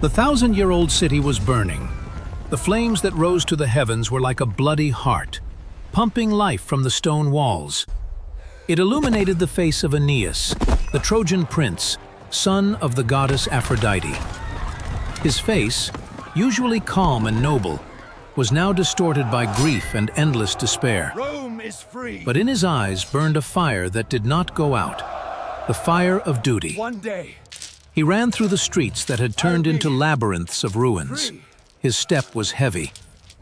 The 1,000-year-old city was burning. The flames that rose to the heavens were like a bloody heart, pumping life from the stone walls. It illuminated the face of Aeneas, the Trojan prince, son of the goddess Aphrodite. His face, usually calm and noble, was now distorted by grief and endless despair. Rome is free. But in his eyes burned a fire that did not go out, the fire of duty. One day, He ran through the streets that had turned into labyrinths of ruins. His step was heavy,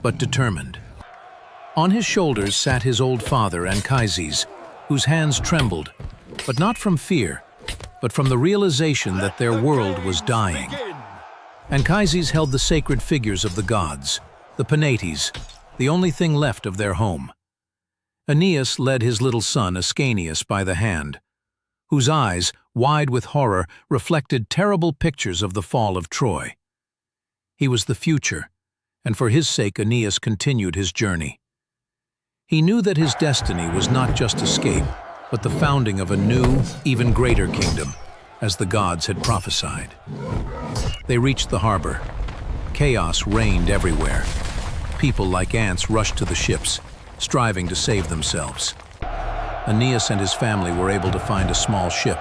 but determined. On his shoulders sat his old father, Anchises, whose hands trembled, but not from fear, but from the realization that their world was dying. Anchises held the sacred figures of the gods, the Penates, the only thing left of their home. Aeneas led his little son Ascanius by the hand, whose eyes, wide with horror, reflected terrible pictures of the fall of Troy. He was the future, and for his sake Aeneas continued his journey. He knew that his destiny was not just escape, but the founding of a new, even greater kingdom, as the gods had prophesied. They reached the harbor. Chaos reigned everywhere. People like ants rushed to the ships, striving to save themselves. Aeneas and his family were able to find a small ship,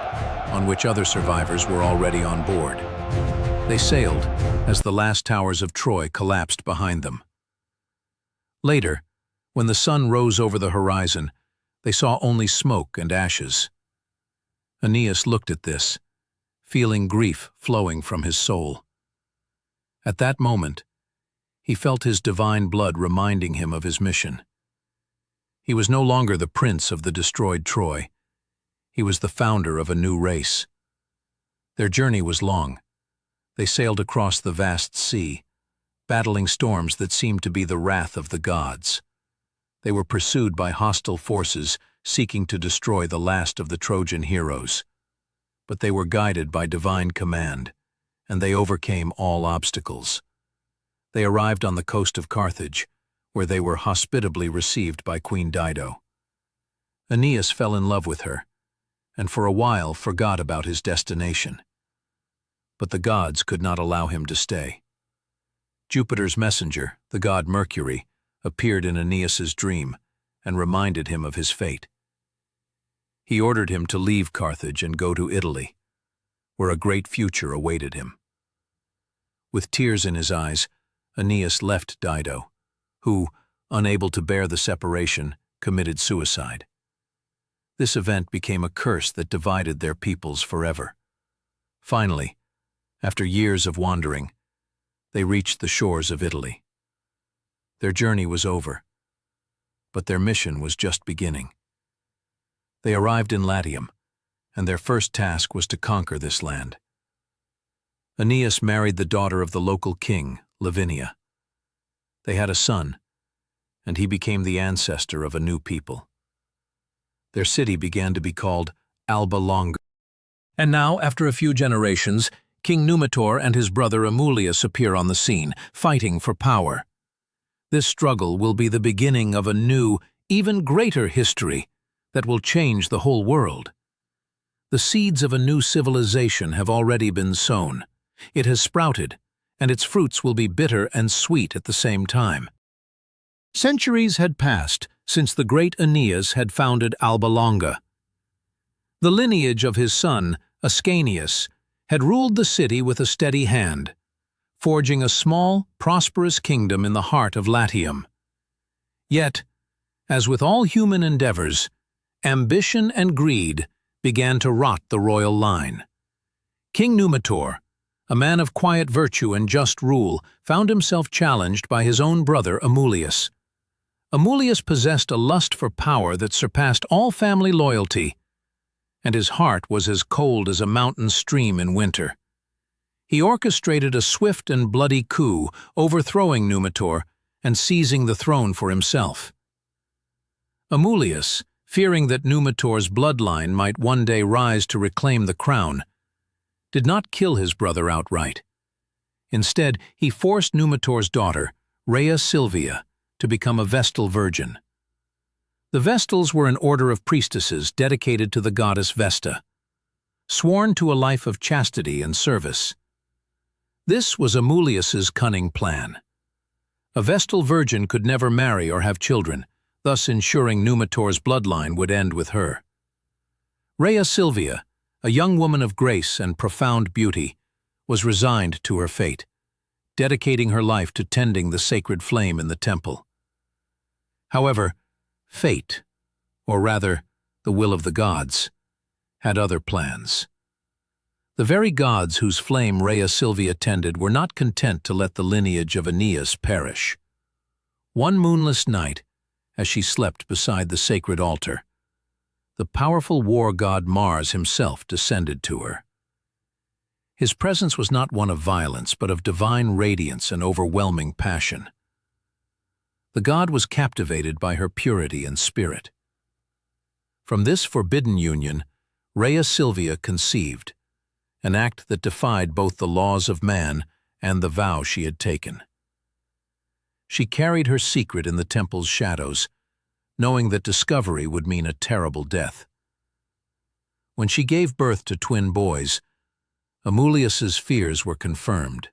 on which other survivors were already on board. They sailed as the last towers of Troy collapsed behind them. Later, when the sun rose over the horizon, they saw only smoke and ashes. Aeneas looked at this, feeling grief flowing from his soul. At that moment, he felt his divine blood reminding him of his mission. He was no longer the prince of the destroyed Troy. He was the founder of a new race. Their journey was long. They sailed across the vast sea, battling storms that seemed to be the wrath of the gods. They were pursued by hostile forces seeking to destroy the last of the Trojan heroes. But they were guided by divine command, and they overcame all obstacles. They arrived on the coast of Carthage, where they were hospitably received by Queen Dido. Aeneas fell in love with her, and for a while forgot about his destination. But the gods could not allow him to stay. Jupiter's messenger, the god Mercury, appeared in Aeneas's dream and reminded him of his fate. He ordered him to leave Carthage and go to Italy, where a great future awaited him. With tears in his eyes, Aeneas left Dido, who, unable to bear the separation, committed suicide. This event became a curse that divided their peoples forever. Finally, after years of wandering, they reached the shores of Italy. Their journey was over, but their mission was just beginning. They arrived in Latium, and their first task was to conquer this land. Aeneas married the daughter of the local king, Lavinia. They had a son, and he became the ancestor of a new people. Their city began to be called Alba Longa. And now, after a few generations, King Numitor and his brother Romulus appear on the scene, fighting for power. This struggle will be the beginning of a new, even greater history that will change the whole world. The seeds of a new civilization have already been sown. It has sprouted, and its fruits will be bitter and sweet at the same time. Centuries had passed since the great Aeneas had founded Alba Longa. The lineage of his son, Ascanius, had ruled the city with a steady hand, forging a small, prosperous kingdom in the heart of Latium. Yet, as with all human endeavors, ambition and greed began to rot the royal line. King Numitor, a man of quiet virtue and just rule, found himself challenged by his own brother Romulus. Romulus possessed a lust for power that surpassed all family loyalty, and his heart was as cold as a mountain stream in winter. He orchestrated a swift and bloody coup, overthrowing Numitor and seizing the throne for himself. Romulus, fearing that Numitor's bloodline might one day rise to reclaim the crown, did not kill his brother outright. Instead, he forced Numitor's daughter, Rhea Silvia, to become a Vestal virgin. The Vestals were an order of priestesses dedicated to the goddess Vesta, sworn to a life of chastity and service. This was Amulius's cunning plan. A Vestal virgin could never marry or have children, thus ensuring Numitor's bloodline would end with her. Rhea Silvia, a young woman of grace and profound beauty, was resigned to her fate, dedicating her life to tending the sacred flame in the temple. However, fate, or rather, the will of the gods, had other plans. The very gods whose flame Rhea Silvia tended were not content to let the lineage of Aeneas perish. One moonless night, as she slept beside the sacred altar, the powerful war god Mars himself descended to her. His presence was not one of violence, but of divine radiance and overwhelming passion. The god was captivated by her purity and spirit. From this forbidden union, Rhea Silvia conceived, an act that defied both the laws of man and the vow she had taken. She carried her secret in the temple's shadows, knowing that discovery would mean a terrible death. When she gave birth to twin boys, Amulius's fears were confirmed.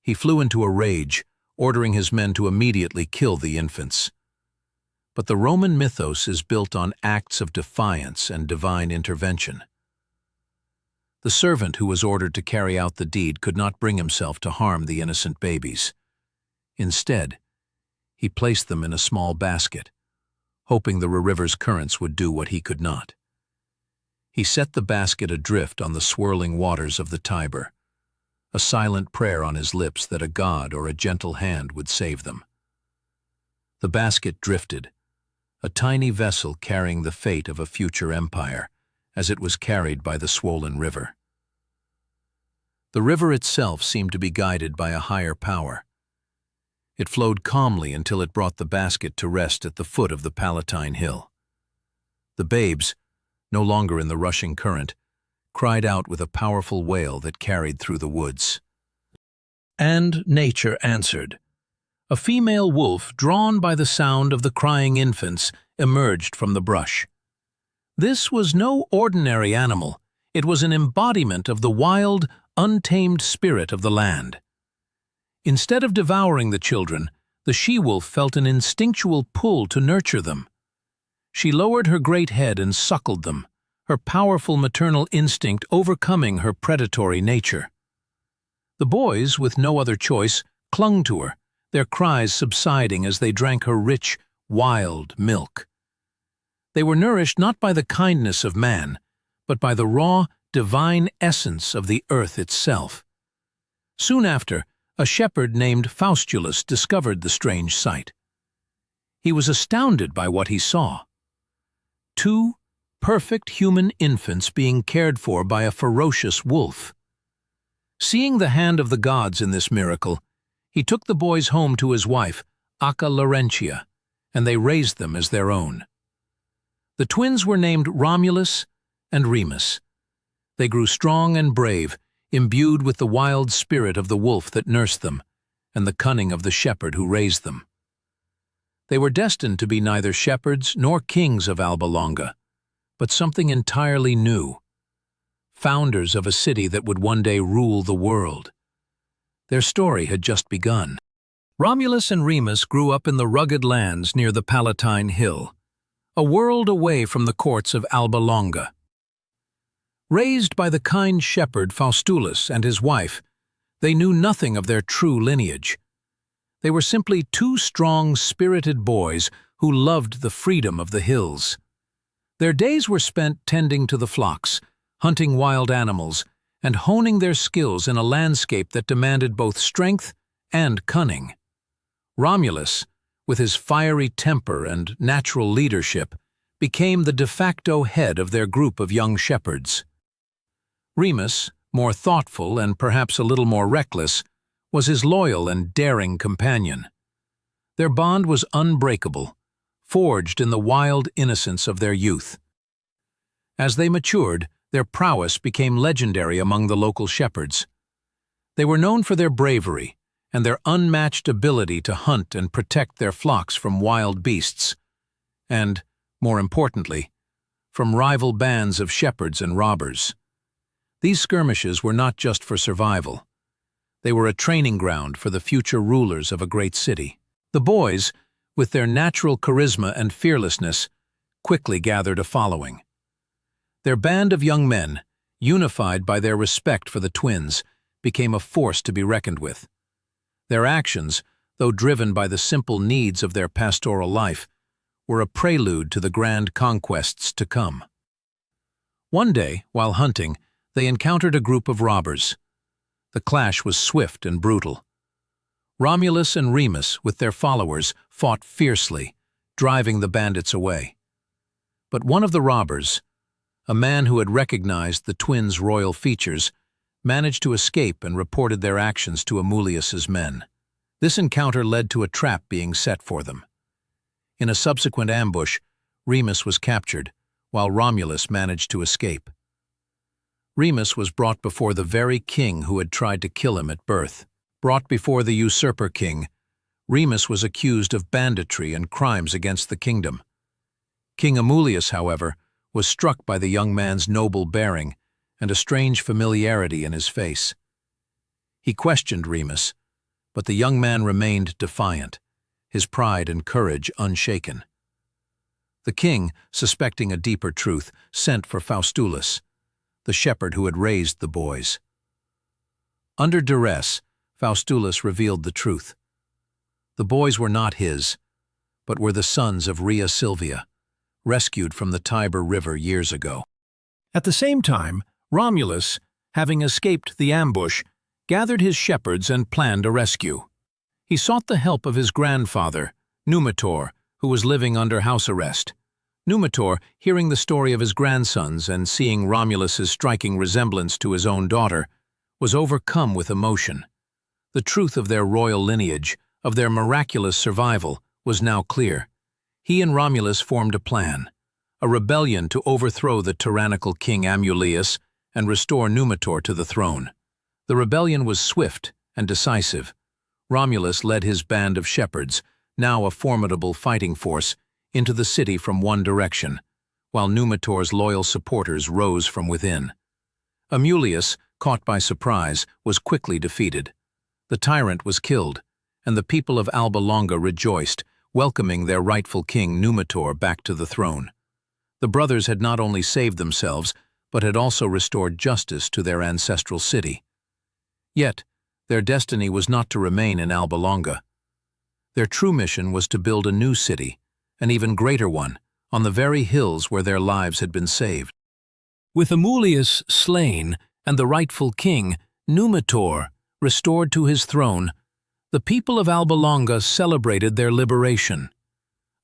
He flew into a rage, ordering his men to immediately kill the infants. But the Roman mythos is built on acts of defiance and divine intervention. The servant who was ordered to carry out the deed could not bring himself to harm the innocent babies. Instead, he placed them in a small basket, hoping the river's currents would do what he could not. He set the basket adrift on the swirling waters of the Tiber, a silent prayer on his lips that a god or a gentle hand would save them. The basket drifted, a tiny vessel carrying the fate of a future empire, as it was carried by the swollen river. The river itself seemed to be guided by a higher power. It flowed calmly until it brought the basket to rest at the foot of the Palatine Hill. The babes, no longer in the rushing current, cried out with a powerful wail that carried through the woods. And nature answered. A female wolf, drawn by the sound of the crying infants, emerged from the brush. This was no ordinary animal. It was an embodiment of the wild, untamed spirit of the land. Instead of devouring the children, the she-wolf felt an instinctual pull to nurture them. She lowered her great head and suckled them, her powerful maternal instinct overcoming her predatory nature. The boys, with no other choice, clung to her, their cries subsiding as they drank her rich, wild milk. They were nourished not by the kindness of man, but by the raw, divine essence of the earth itself. Soon after, a shepherd named Faustulus discovered the strange sight. He was astounded by what he saw. Two perfect human infants being cared for by a ferocious wolf. Seeing the hand of the gods in this miracle, he took the boys home to his wife, Acca Laurentia, and they raised them as their own. The twins were named Romulus and Remus. They grew strong and brave, imbued with the wild spirit of the wolf that nursed them, and the cunning of the shepherd who raised them. They were destined to be neither shepherds nor kings of Alba Longa, but something entirely new, founders of a city that would one day rule the world. Their story had just begun. Romulus and Remus grew up in the rugged lands near the Palatine Hill, a world away from the courts of Alba Longa. Raised by the kind shepherd Faustulus and his wife, they knew nothing of their true lineage. They were simply two strong, spirited boys who loved the freedom of the hills. Their days were spent tending to the flocks, hunting wild animals, and honing their skills in a landscape that demanded both strength and cunning. Romulus, with his fiery temper and natural leadership, became the de facto head of their group of young shepherds. Remus, more thoughtful and perhaps a little more reckless, was his loyal and daring companion. Their bond was unbreakable, forged in the wild innocence of their youth. As they matured, their prowess became legendary among the local shepherds. They were known for their bravery and their unmatched ability to hunt and protect their flocks from wild beasts, and, more importantly, from rival bands of shepherds and robbers. These skirmishes were not just for survival. They were a training ground for the future rulers of a great city. The boys, with their natural charisma and fearlessness, quickly gathered a following. Their band of young men, unified by their respect for the twins, became a force to be reckoned with. Their actions, though driven by the simple needs of their pastoral life, were a prelude to the grand conquests to come. One day, while hunting, they encountered a group of robbers. The clash was swift and brutal. Romulus and Remus, with their followers, fought fiercely, driving the bandits away. But one of the robbers, a man who had recognized the twins' royal features, managed to escape and reported their actions to Amulius's men. This encounter led to a trap being set for them. In a subsequent ambush, Remus was captured, while Romulus managed to escape. Remus was brought before the very king who had tried to kill him at birth. Brought before the usurper king, Remus was accused of banditry and crimes against the kingdom. King Amulius, however, was struck by the young man's noble bearing and a strange familiarity in his face. He questioned Remus, but the young man remained defiant, his pride and courage unshaken. The king, suspecting a deeper truth, sent for Faustulus, the shepherd who had raised the boys. Under duress, Faustulus revealed the truth. The boys were not his, but were the sons of Rhea Silvia, rescued from the Tiber River years ago. At the same time, Romulus, having escaped the ambush, gathered his shepherds and planned a rescue. He sought the help of his grandfather, Numa, who was living under house arrest. Numa, hearing the story of his grandsons and seeing Romulus's striking resemblance to his own daughter, was overcome with emotion. The truth of their royal lineage, of their miraculous survival, was now clear. He and Romulus formed a plan, a rebellion to overthrow the tyrannical king Amulius and restore Numa to the throne. The rebellion was swift and decisive. Romulus led his band of shepherds, now a formidable fighting force, into the city from one direction, while Numator's loyal supporters rose from within. Amulius, caught by surprise, was quickly defeated. The tyrant was killed, and the people of Alba Longa rejoiced, welcoming their rightful king Numator back to the throne. The brothers had not only saved themselves, but had also restored justice to their ancestral city. Yet, their destiny was not to remain in Alba Longa. Their true mission was to build a new city, an even greater one, on the very hills where their lives had been saved. With Amulius slain and the rightful king, Numator, restored to his throne, the people of Alba Longa celebrated their liberation.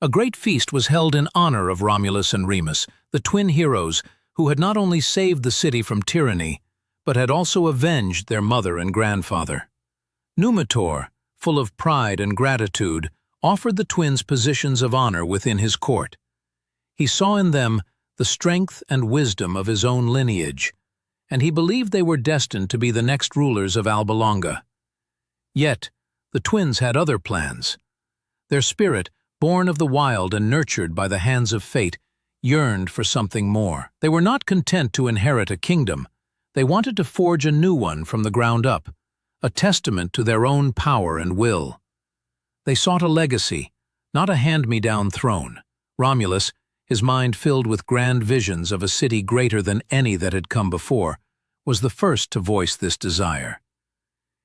A great feast was held in honor of Romulus and Remus, the twin heroes who had not only saved the city from tyranny, but had also avenged their mother and grandfather. Numator, full of pride and gratitude, offered the twins positions of honor within his court. He saw in them the strength and wisdom of his own lineage, and he believed they were destined to be the next rulers of Alba Longa. Yet, the twins had other plans. Their spirit, born of the wild and nurtured by the hands of fate, yearned for something more. They were not content to inherit a kingdom. They wanted to forge a new one from the ground up, a testament to their own power and will. They sought a legacy, not a hand-me-down throne. Romulus, his mind filled with grand visions of a city greater than any that had come before, was the first to voice this desire.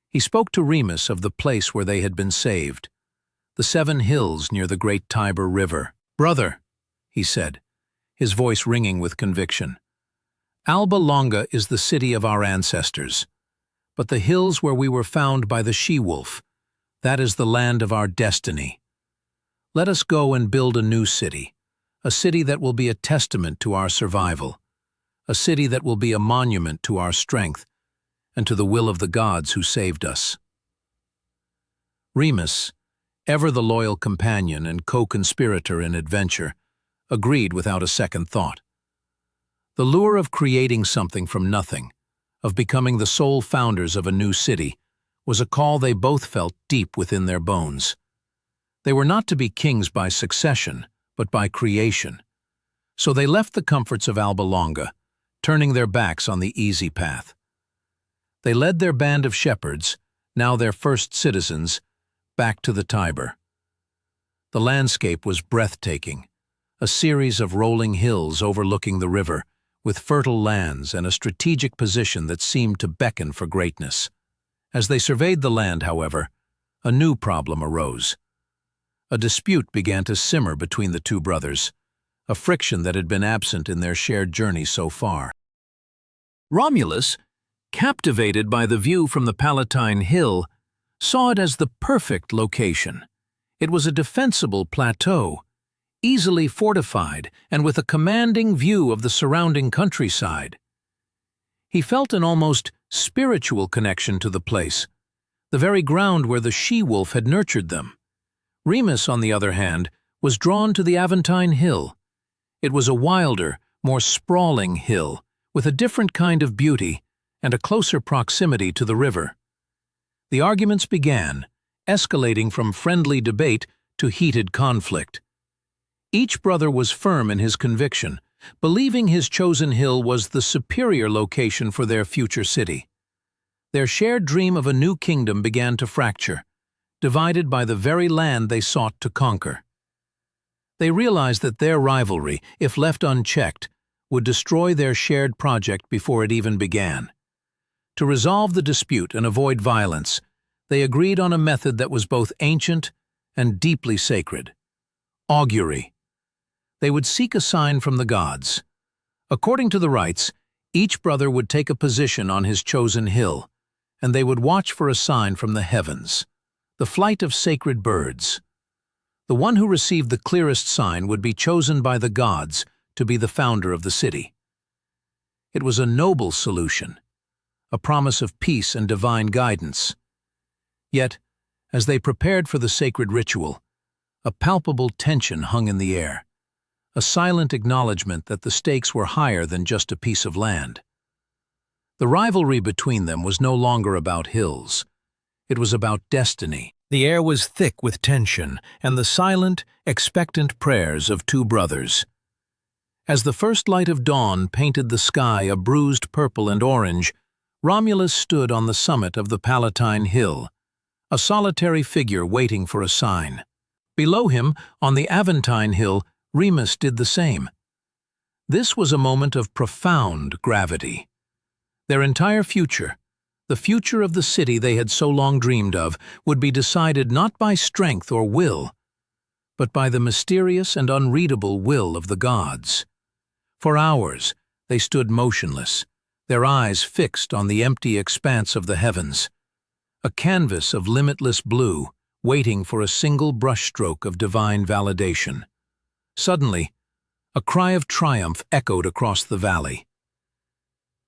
He spoke to Remus of the place where they had been saved, the 7 hills near the great Tiber River. "Brother," he said, his voice ringing with conviction, "Alba Longa is the city of our ancestors, but the hills where we were found by the she-wolf, that is the land of our destiny. Let us go and build a new city, a city that will be a testament to our survival, a city that will be a monument to our strength and to the will of the gods who saved us." Remus, ever the loyal companion and co-conspirator in adventure, agreed without a second thought. The lure of creating something from nothing, of becoming the sole founders of a new city, was a call they both felt deep within their bones. They were not to be kings by succession, but by creation. So they left the comforts of Alba Longa, turning their backs on the easy path. They led their band of shepherds, now their first citizens, back to the Tiber. The landscape was breathtaking, a series of rolling hills overlooking the river, with fertile lands and a strategic position that seemed to beckon for greatness. As they surveyed the land, however, a new problem arose. A dispute began to simmer between the two brothers, a friction that had been absent in their shared journey so far. Romulus, captivated by the view from the Palatine Hill, saw it as the perfect location. It was a defensible plateau, easily fortified and with a commanding view of the surrounding countryside. He felt an almost spiritual connection to the place, the very ground where the she-wolf had nurtured them. Remus, on the other hand, was drawn to the Aventine Hill. It was a wilder, more sprawling hill, with a different kind of beauty and a closer proximity to the river. The arguments began, escalating from friendly debate to heated conflict. Each brother was firm in his conviction, believing his chosen hill was the superior location for their future city. Their shared dream of a new kingdom began to fracture, divided by the very land they sought to conquer. They realized that their rivalry, if left unchecked, would destroy their shared project before it even began. To resolve the dispute and avoid violence, they agreed on a method that was both ancient and deeply sacred: augury. They would seek a sign from the gods. According to the rites, each brother would take a position on his chosen hill, and they would watch for a sign from the heavens, the flight of sacred birds. The one who received the clearest sign would be chosen by the gods to be the founder of the city. It was a noble solution, a promise of peace and divine guidance. Yet, as they prepared for the sacred ritual, a palpable tension hung in the air, a silent acknowledgement that the stakes were higher than just a piece of land. The rivalry between them was no longer about hills. It was about destiny. The air was thick with tension and the silent, expectant prayers of two brothers. As the first light of dawn painted the sky a bruised purple and orange, Romulus stood on the summit of the Palatine Hill, a solitary figure waiting for a sign. Below him, on the Aventine Hill, Remus did the same. This was a moment of profound gravity. Their entire future, the future of the city they had so long dreamed of, would be decided not by strength or will, but by the mysterious and unreadable will of the gods. For hours, they stood motionless, their eyes fixed on the empty expanse of the heavens, a canvas of limitless blue, waiting for a single brushstroke of divine validation. Suddenly, a cry of triumph echoed across the valley.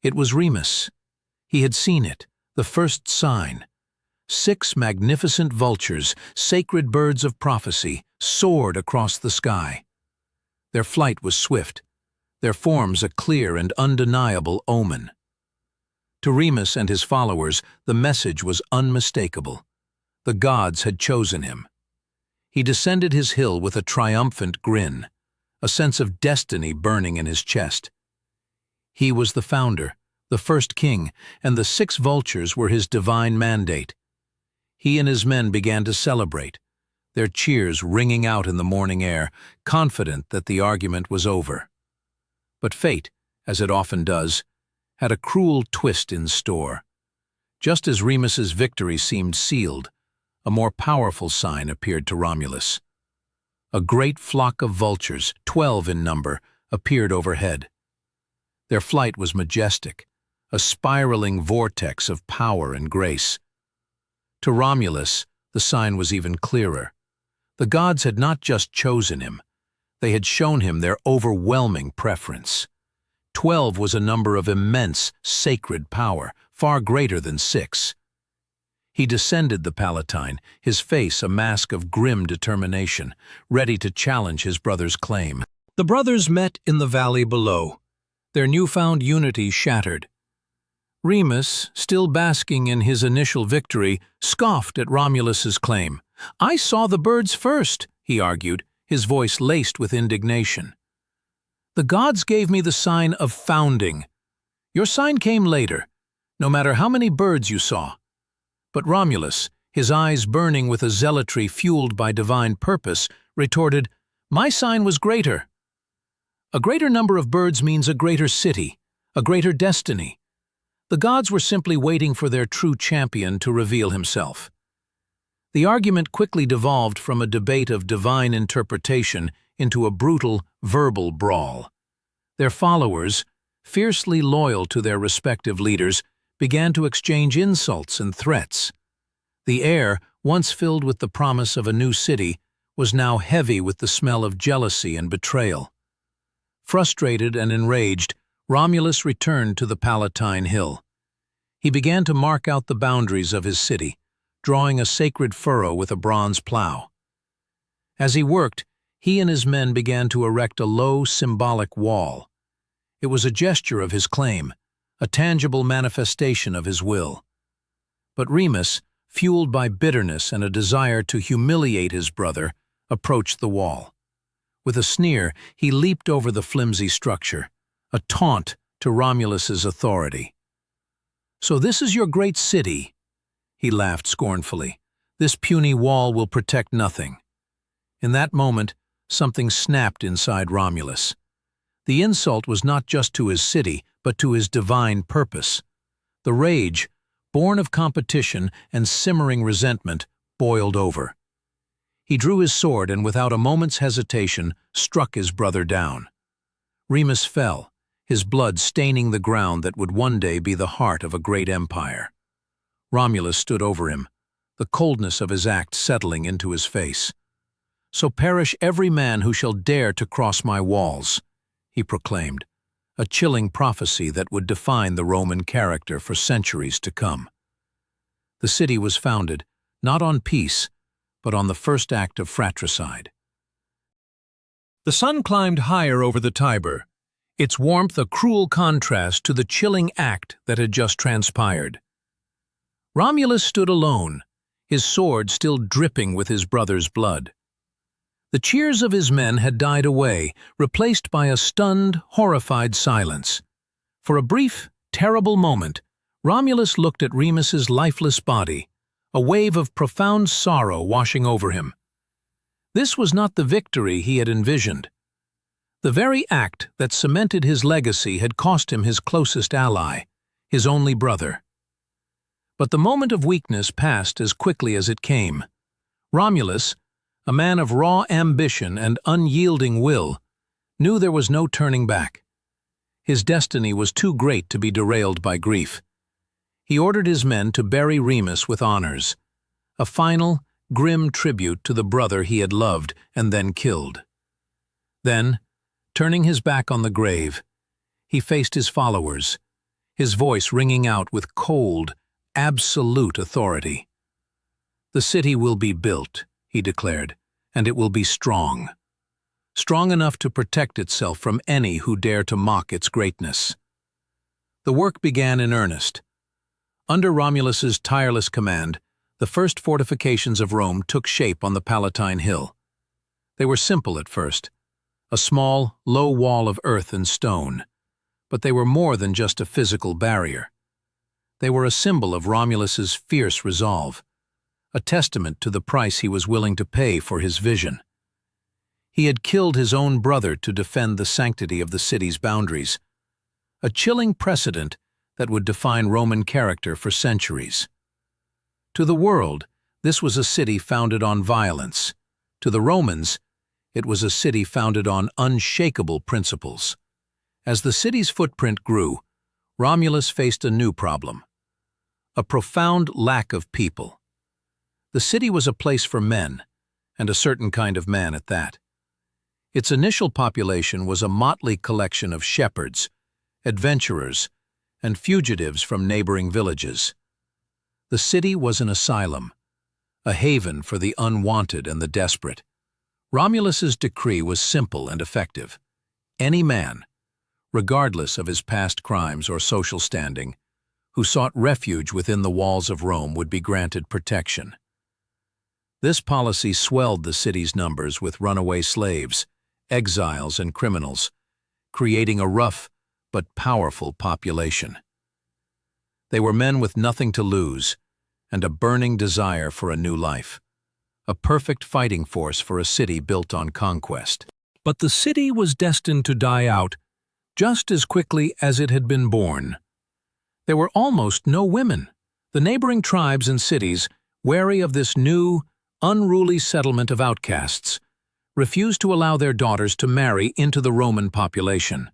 It was Remus. He had seen it, the first sign. 6 magnificent vultures, sacred birds of prophecy, soared across the sky. Their flight was swift, their forms a clear and undeniable omen. To Remus and his followers, the message was unmistakable. The gods had chosen him. He descended his hill with a triumphant grin, a sense of destiny burning in his chest. He was the founder, the first king, and the 6 vultures were his divine mandate. He and his men began to celebrate, their cheers ringing out in the morning air, confident that the argument was over. But fate, as it often does, had a cruel twist in store. Just as Remus's victory seemed sealed, a more powerful sign appeared to Romulus. A great flock of vultures, 12 in number, appeared overhead. Their flight was majestic, a spiraling vortex of power and grace. To Romulus, the sign was even clearer. The gods had not just chosen him, they had shown him their overwhelming preference. 12 was a number of immense, sacred power, far greater than 6. He descended the Palatine, his face a mask of grim determination, ready to challenge his brother's claim. The brothers met in the valley below, their newfound unity shattered. Remus, still basking in his initial victory, scoffed at Romulus's claim. "I saw the birds first," he argued, his voice laced with indignation. "The gods gave me the sign of founding. Your sign came later, no matter how many birds you saw. But Romulus, his eyes burning with a zealotry fueled by divine purpose, retorted, "My sign was greater. A greater number of birds means a greater city, a greater destiny. The gods were simply waiting for their true champion to reveal himself." The argument quickly devolved from a debate of divine interpretation into a brutal, verbal brawl. Their followers, fiercely loyal to their respective leaders, began to exchange insults and threats. The air, once filled with the promise of a new city, was now heavy with the smell of jealousy and betrayal. Frustrated and enraged, Romulus returned to the Palatine Hill. He began to mark out the boundaries of his city, drawing a sacred furrow with a bronze plow. As he worked, he and his men began to erect a low, symbolic wall. It was a gesture of his claim, a tangible manifestation of his will. But Remus, fueled by bitterness and a desire to humiliate his brother, approached the wall. With a sneer, he leaped over the flimsy structure, a taunt to Romulus's authority. "So this is your great city?" He laughed scornfully. "This puny wall will protect nothing." In that moment, something snapped inside Romulus. The insult was not just to his city, but to his divine purpose. The rage, born of competition and simmering resentment, boiled over. He drew his sword and without a moment's hesitation struck his brother down. Remus fell, his blood staining the ground that would one day be the heart of a great empire. Romulus stood over him, the coldness of his act settling into his face. "So perish every man who shall dare to cross my walls," he proclaimed, a chilling prophecy that would define the Roman character for centuries to come. The city was founded, not on peace, but on the first act of fratricide. The sun climbed higher over the Tiber, its warmth a cruel contrast to the chilling act that had just transpired. Romulus stood alone, his sword still dripping with his brother's blood. The cheers of his men had died away, replaced by a stunned, horrified silence. For a brief, terrible moment, Romulus looked at Remus's lifeless body, a wave of profound sorrow washing over him. This was not the victory he had envisioned. The very act that cemented his legacy had cost him his closest ally, his only brother. But the moment of weakness passed as quickly as it came. Romulus, a man of raw ambition and unyielding will, knew there was no turning back. His destiny was too great to be derailed by grief. He ordered his men to bury Remus with honors, a final, grim tribute to the brother he had loved and then killed. Then, turning his back on the grave, he faced his followers, his voice ringing out with cold, absolute authority. "The city will be built," he declared, "and it will be strong. Strong enough to protect itself from any who dare to mock its greatness." The work began in earnest. Under Romulus's tireless command, the first fortifications of Rome took shape on the Palatine Hill. They were simple at first, a small, low wall of earth and stone, but they were more than just a physical barrier. They were a symbol of Romulus's fierce resolve, a testament to the price he was willing to pay for his vision. He had killed his own brother to defend the sanctity of the city's boundaries, a chilling precedent that would define Roman character for centuries. To the world, this was a city founded on violence. To the Romans, it was a city founded on unshakable principles. As the city's footprint grew, Romulus faced a new problem: a profound lack of people. The city was a place for men, and a certain kind of man at that. Its initial population was a motley collection of shepherds, adventurers, and fugitives from neighboring villages. The city was an asylum, a haven for the unwanted and the desperate. Romulus's decree was simple and effective. Any man, regardless of his past crimes or social standing, who sought refuge within the walls of Rome would be granted protection. This policy swelled the city's numbers with runaway slaves, exiles, and criminals, creating a rough but powerful population. They were men with nothing to lose, and a burning desire for a new life. A perfect fighting force for a city built on conquest. But the city was destined to die out just as quickly as it had been born. There were almost no women. The neighboring tribes and cities, wary of this new, unruly settlement of outcasts, refused to allow their daughters to marry into the Roman population.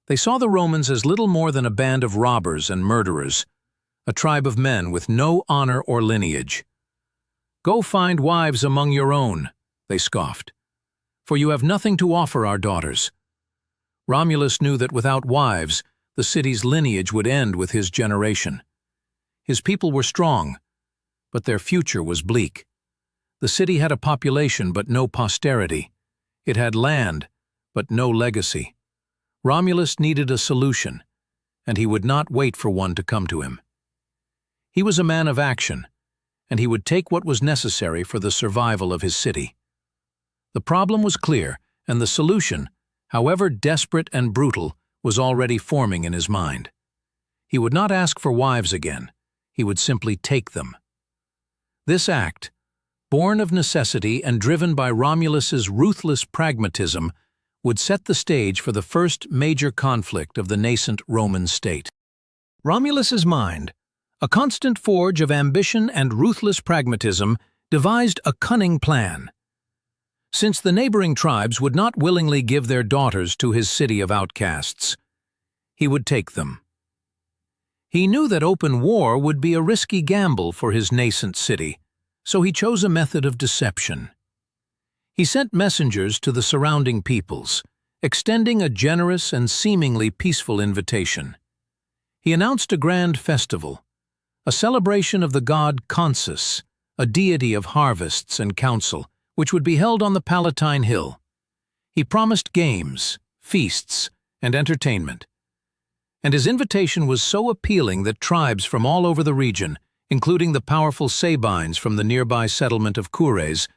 They saw the Romans as little more than a band of robbers and murderers, a tribe of men with no honor or lineage. "Go find wives among your own," they scoffed, "for you have nothing to offer our daughters." Romulus knew that without wives, the city's lineage would end with his generation. His people were strong, but their future was bleak. The city had a population but no posterity. It had land, but no legacy. Romulus needed a solution, and he would not wait for one to come to him. He was a man of action, and he would take what was necessary for the survival of his city. The problem was clear, and the solution, however desperate and brutal, was already forming in his mind. He would not ask for wives again. He would simply take them. This act, born of necessity and driven by Romulus's ruthless pragmatism, would set the stage for the first major conflict of the nascent Roman state. Romulus's mind, a constant forge of ambition and ruthless pragmatism, devised a cunning plan. Since the neighboring tribes would not willingly give their daughters to his city of outcasts, he would take them. He knew that open war would be a risky gamble for his nascent city, so he chose a method of deception. He sent messengers to the surrounding peoples, extending a generous and seemingly peaceful invitation. He announced a grand festival, a celebration of the god Consus, a deity of harvests and counsel, which would be held on the Palatine Hill. He promised games, feasts, and entertainment. And his invitation was so appealing that tribes from all over the region, including the powerful Sabines from the nearby settlement of Cures,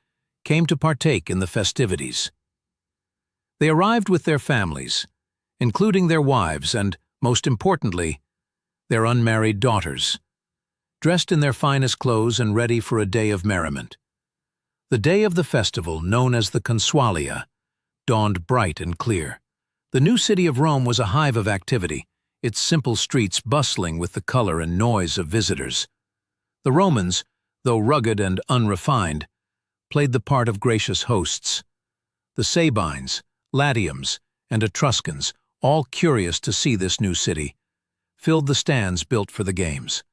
came to partake in the festivities. They arrived with their families, including their wives and, most importantly, their unmarried daughters, dressed in their finest clothes and ready for a day of merriment. The day of the festival, known as the Consualia, dawned bright and clear. The new city of Rome was a hive of activity, its simple streets bustling with the color and noise of visitors. The Romans, though rugged and unrefined, played the part of gracious hosts. The Sabines, Latiums, and Etruscans, all curious to see this new city, filled the stands built for the games.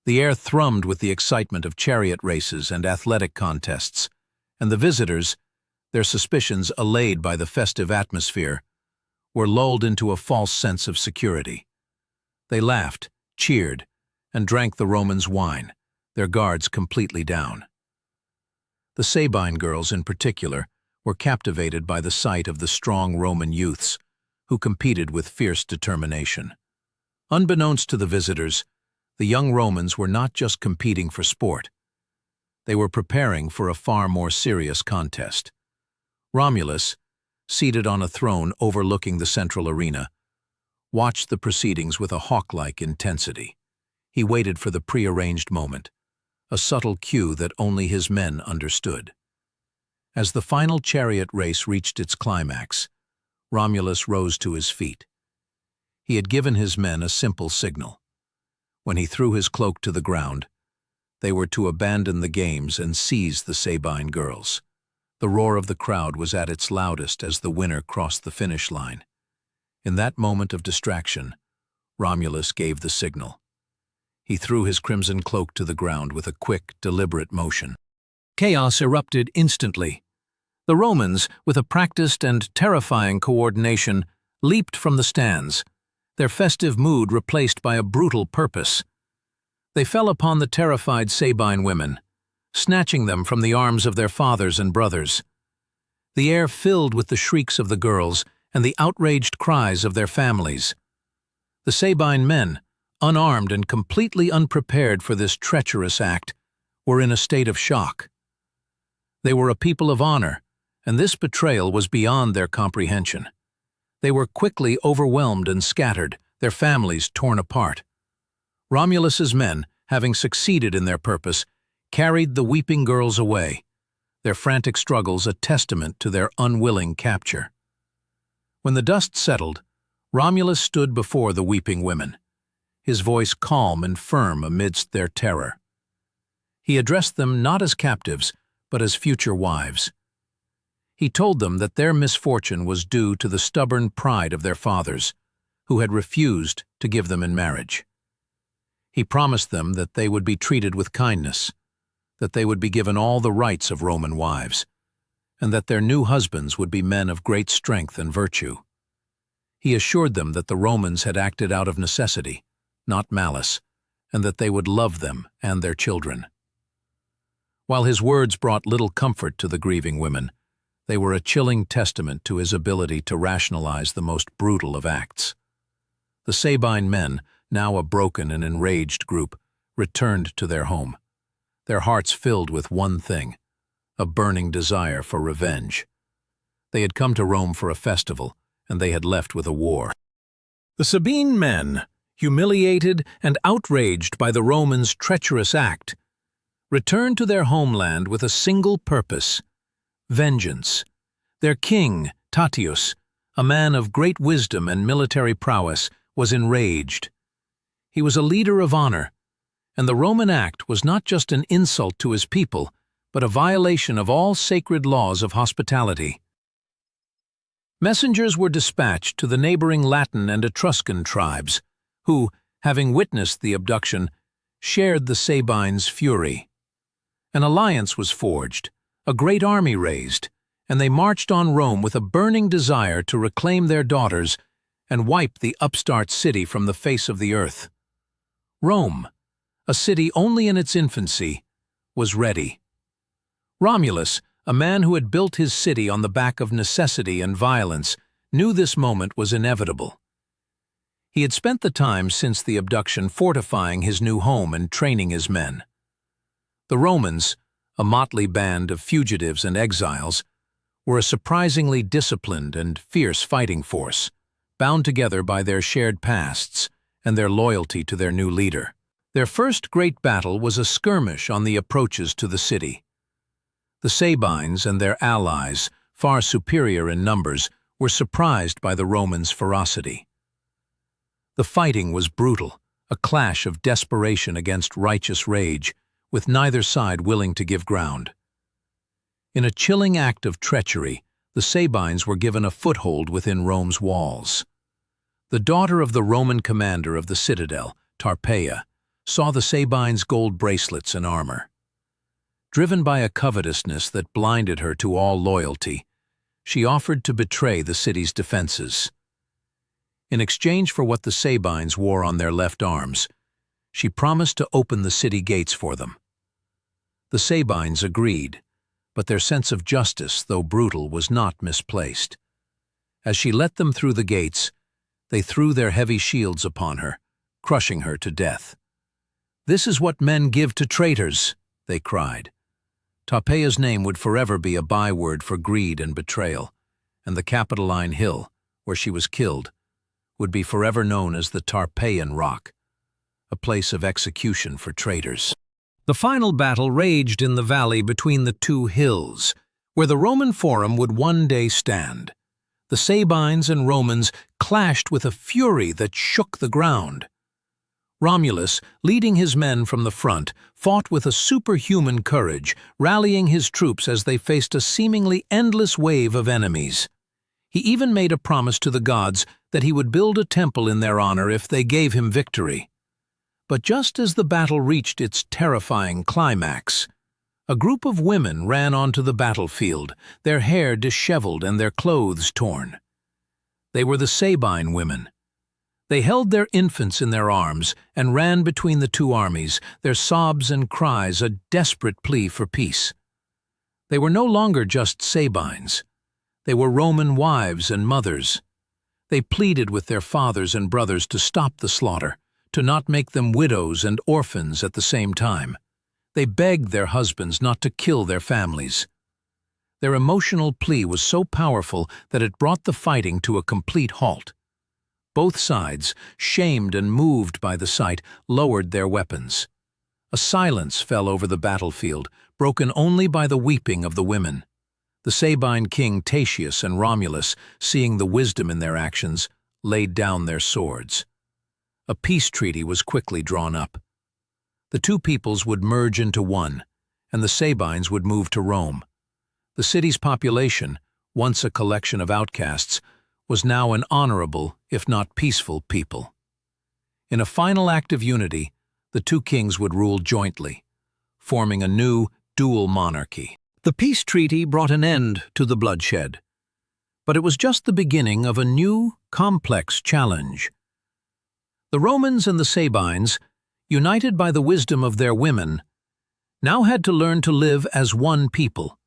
The air thrummed with the excitement of chariot races and athletic contests, and the visitors, their suspicions allayed by the festive atmosphere, were lulled into a false sense of security. They laughed, cheered, and drank the Romans' wine, their guards completely down. The Sabine girls, in particular, were captivated by the sight of the strong Roman youths, who competed with fierce determination. Unbeknownst to the visitors, the young Romans were not just competing for sport. They were preparing for a far more serious contest. Romulus, seated on a throne overlooking the central arena, watched the proceedings with a hawk-like intensity. He waited for the prearranged moment, a subtle cue that only his men understood. As the final chariot race reached its climax, Romulus rose to his feet. He had given his men a simple signal. When he threw his cloak to the ground, they were to abandon the games and seize the Sabine girls. The roar of the crowd was at its loudest as the winner crossed the finish line. In that moment of distraction, Romulus gave the signal. He threw his crimson cloak to the ground with a quick, deliberate motion. Chaos erupted instantly. The Romans, with a practiced and terrifying coordination, leaped from the stands, their festive mood replaced by a brutal purpose. They fell upon the terrified Sabine women, snatching them from the arms of their fathers and brothers. The air filled with the shrieks of the girls and the outraged cries of their families. The Sabine men, unarmed and completely unprepared for this treacherous act, were in a state of shock. They were a people of honor, and this betrayal was beyond their comprehension. They were quickly overwhelmed and scattered, their families torn apart. Romulus's men, having succeeded in their purpose, carried the weeping girls away, their frantic struggles a testament to their unwilling capture. When the dust settled, Romulus stood before the weeping women, his voice calm and firm amidst their terror. He addressed them not as captives, but as future wives. He told them that their misfortune was due to the stubborn pride of their fathers, who had refused to give them in marriage. He promised them that they would be treated with kindness, that they would be given all the rights of Roman wives, and that their new husbands would be men of great strength and virtue. He assured them that the Romans had acted out of necessity, not malice, and that they would love them and their children. While his words brought little comfort to the grieving women, they were a chilling testament to his ability to rationalize the most brutal of acts. The Sabine men, now a broken and enraged group, returned to their home, their hearts filled with one thing, a burning desire for revenge. They had come to Rome for a festival, and they had left with a war. The Sabine men, humiliated and outraged by the Romans' treacherous act, returned to their homeland with a single purpose: vengeance. Their king, Tatius, a man of great wisdom and military prowess, was enraged. He was a leader of honor, and the Roman act was not just an insult to his people, but a violation of all sacred laws of hospitality. Messengers were dispatched to the neighboring Latin and Etruscan tribes, who, having witnessed the abduction, shared the Sabines' fury. An alliance was forged, a great army raised, and they marched on Rome with a burning desire to reclaim their daughters and wipe the upstart city from the face of the earth. Rome, a city only in its infancy, was ready. Romulus, a man who had built his city on the back of necessity and violence, knew this moment was inevitable. He had spent the time since the abduction fortifying his new home and training his men. The Romans, a motley band of fugitives and exiles, were a surprisingly disciplined and fierce fighting force, bound together by their shared pasts and their loyalty to their new leader. Their first great battle was a skirmish on the approaches to the city. The Sabines and their allies, far superior in numbers, were surprised by the Romans' ferocity. The fighting was brutal, a clash of desperation against righteous rage, with neither side willing to give ground. In a chilling act of treachery, the Sabines were given a foothold within Rome's walls. The daughter of the Roman commander of the citadel, Tarpeia, saw the Sabines' gold bracelets and armor. Driven by a covetousness that blinded her to all loyalty, she offered to betray the city's defenses. In exchange for what the Sabines wore on their left arms, she promised to open the city gates for them. The Sabines agreed, but their sense of justice, though brutal, was not misplaced. As she let them through the gates, they threw their heavy shields upon her, crushing her to death. "This is what men give to traitors," they cried. Tarpeia's name would forever be a byword for greed and betrayal, and the Capitoline Hill, where she was killed, would be forever known as the Tarpeian Rock, a place of execution for traitors. The final battle raged in the valley between the two hills, where the Roman Forum would one day stand. The Sabines and Romans clashed with a fury that shook the ground. Romulus, leading his men from the front, fought with a superhuman courage, rallying his troops as they faced a seemingly endless wave of enemies. He even made a promise to the gods that he would build a temple in their honor if they gave him victory. But just as the battle reached its terrifying climax, a group of women ran onto the battlefield, their hair disheveled and their clothes torn. They were the Sabine women. They held their infants in their arms and ran between the two armies, their sobs and cries a desperate plea for peace. They were no longer just Sabines. They were Roman wives and mothers. They pleaded with their fathers and brothers to stop the slaughter, to not make them widows and orphans at the same time. They begged their husbands not to kill their families. Their emotional plea was so powerful that it brought the fighting to a complete halt. Both sides, shamed and moved by the sight, lowered their weapons. A silence fell over the battlefield, broken only by the weeping of the women. The Sabine king Tullus and Romulus, seeing the wisdom in their actions, laid down their swords. A peace treaty was quickly drawn up. The two peoples would merge into one, and the Sabines would move to Rome. The city's population, once a collection of outcasts, was now an honorable, if not peaceful, people. In a final act of unity, the two kings would rule jointly, forming a new, dual monarchy. The peace treaty brought an end to the bloodshed, but it was just the beginning of a new, complex challenge. The Romans and the Sabines, united by the wisdom of their women, now had to learn to live as one people.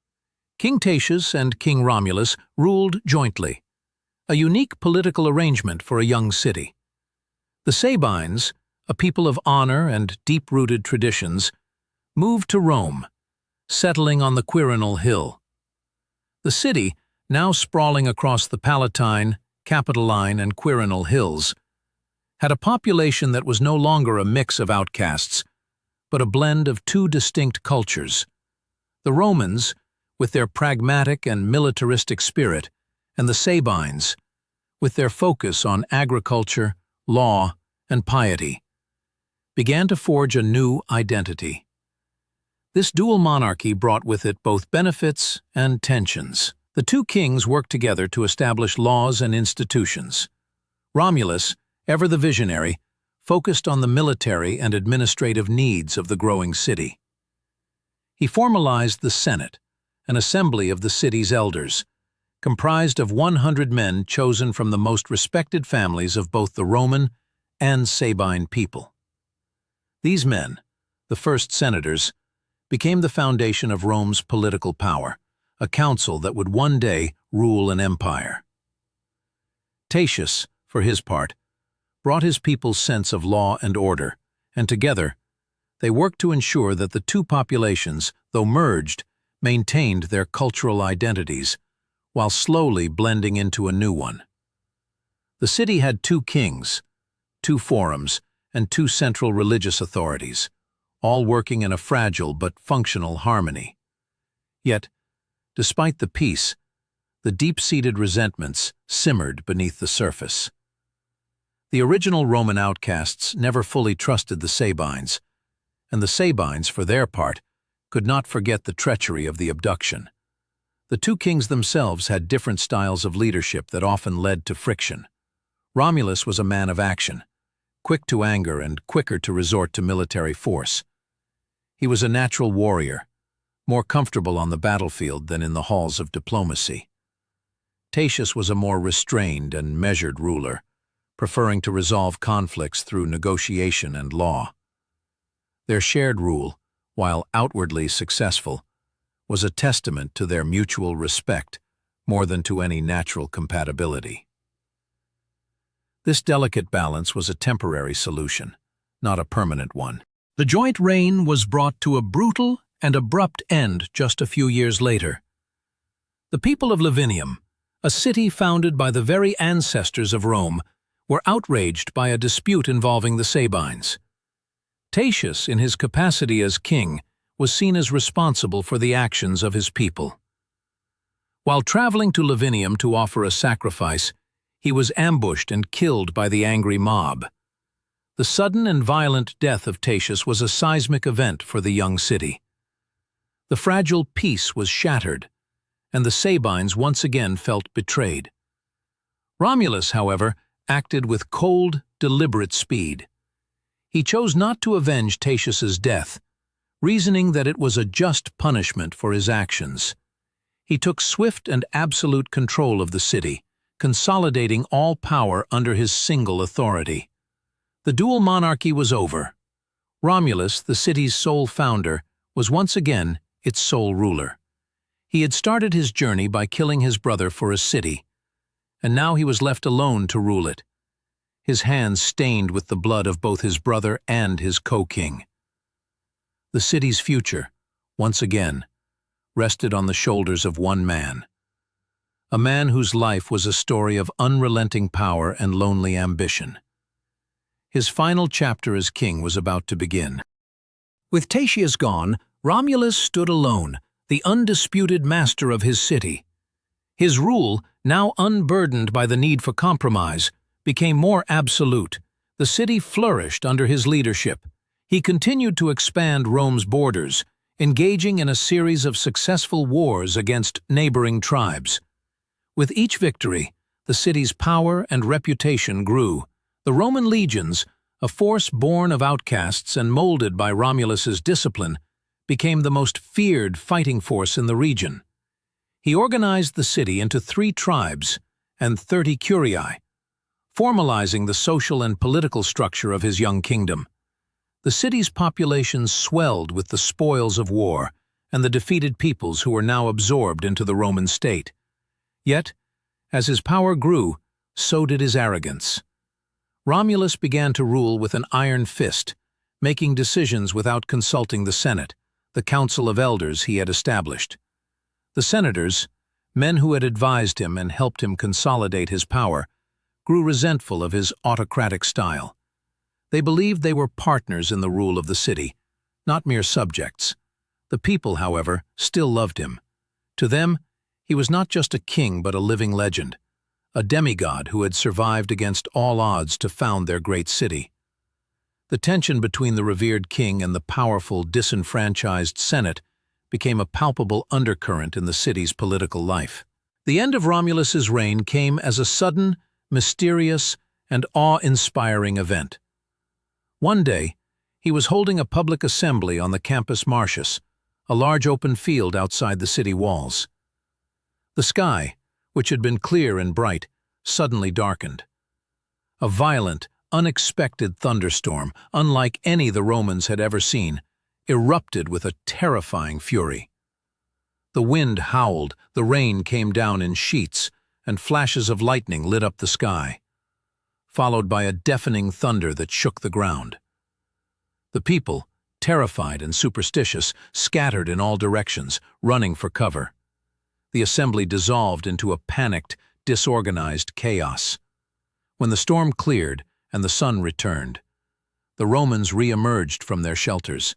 King Tullus and King Romulus ruled jointly, a unique political arrangement for a young city. The Sabines, a people of honor and deep-rooted traditions, moved to Rome, settling on the Quirinal Hill. The city, now sprawling across the Palatine, Capitoline, and Quirinal hills, had a population that was no longer a mix of outcasts, but a blend of two distinct cultures. The Romans, with their pragmatic and militaristic spirit, and the Sabines, with their focus on agriculture, law, and piety, began to forge a new identity. This dual monarchy brought with it both benefits and tensions. The two kings worked together to establish laws and institutions. Romulus, ever the visionary, focused on the military and administrative needs of the growing city. He formalized the Senate, an assembly of the city's elders, comprised of 100 men chosen from the most respected families of both the Roman and Sabine people. These men, the first senators, became the foundation of Rome's political power, a council that would one day rule an empire. Tullus, for his part, brought his people's sense of law and order, and together, they worked to ensure that the two populations, though merged, maintained their cultural identities, while slowly blending into a new one. The city had two kings, two forums, and two central religious authorities, all working in a fragile but functional harmony. Yet, despite the peace, the deep-seated resentments simmered beneath the surface. The original Roman outcasts never fully trusted the Sabines, and the Sabines, for their part, could not forget the treachery of the abduction. The two kings themselves had different styles of leadership that often led to friction. Romulus was a man of action, quick to anger and quicker to resort to military force. He was a natural warrior, more comfortable on the battlefield than in the halls of diplomacy. Tullus was a more restrained and measured ruler, preferring to resolve conflicts through negotiation and law. Their shared rule, while outwardly successful, was a testament to their mutual respect more than to any natural compatibility. This delicate balance was a temporary solution, not a permanent one. The joint reign was brought to a brutal and abrupt end just a few years later. The people of Lavinium, a city founded by the very ancestors of Rome, were outraged by a dispute involving the Sabines. Tullus, in his capacity as king, was seen as responsible for the actions of his people. While traveling to Lavinium to offer a sacrifice, he was ambushed and killed by the angry mob. The sudden and violent death of Tullus was a seismic event for the young city. The fragile peace was shattered, and the Sabines once again felt betrayed. Romulus, however, acted with cold, deliberate speed. He chose not to avenge Tullus's death, reasoning that it was a just punishment for his actions. He took swift and absolute control of the city, consolidating all power under his single authority. The dual monarchy was over. Romulus, the city's sole founder, was once again its sole ruler. He had started his journey by killing his brother for a city, and now he was left alone to rule it, his hands stained with the blood of both his brother and his co-king. The city's future, once again, rested on the shoulders of one man, a man whose life was a story of unrelenting power and lonely ambition. His final chapter as king was about to begin. With Tatius gone, Romulus stood alone, the undisputed master of his city. His rule, now unburdened by the need for compromise, became more absolute. The city flourished under his leadership. He continued to expand Rome's borders, engaging in a series of successful wars against neighboring tribes. With each victory, the city's power and reputation grew. The Roman legions, a force born of outcasts and molded by Romulus's discipline, became the most feared fighting force in the region. He organized the city into 3 tribes and 30 curiae, formalizing the social and political structure of his young kingdom. The city's population swelled with the spoils of war and the defeated peoples who were now absorbed into the Roman state. Yet, as his power grew, so did his arrogance. Romulus began to rule with an iron fist, making decisions without consulting the Senate, the council of elders he had established. The senators, men who had advised him and helped him consolidate his power, grew resentful of his autocratic style. They believed they were partners in the rule of the city, not mere subjects. The people, however, still loved him. To them, he was not just a king but a living legend, a demigod who had survived against all odds to found their great city. The tension between the revered king and the powerful, disenfranchised Senate became a palpable undercurrent in the city's political life. The end of Romulus's reign came as a sudden, mysterious, and awe-inspiring event. One day, he was holding a public assembly on the Campus Martius, a large open field outside the city walls. The sky, which had been clear and bright, suddenly darkened. A violent, unexpected thunderstorm, unlike any the Romans had ever seen, erupted with a terrifying fury. The wind howled, the rain came down in sheets, and flashes of lightning lit up the sky, followed by a deafening thunder that shook the ground. The people, terrified and superstitious, scattered in all directions, running for cover. The assembly dissolved into a panicked, disorganized chaos. When the storm cleared and the sun returned, the Romans re-emerged from their shelters.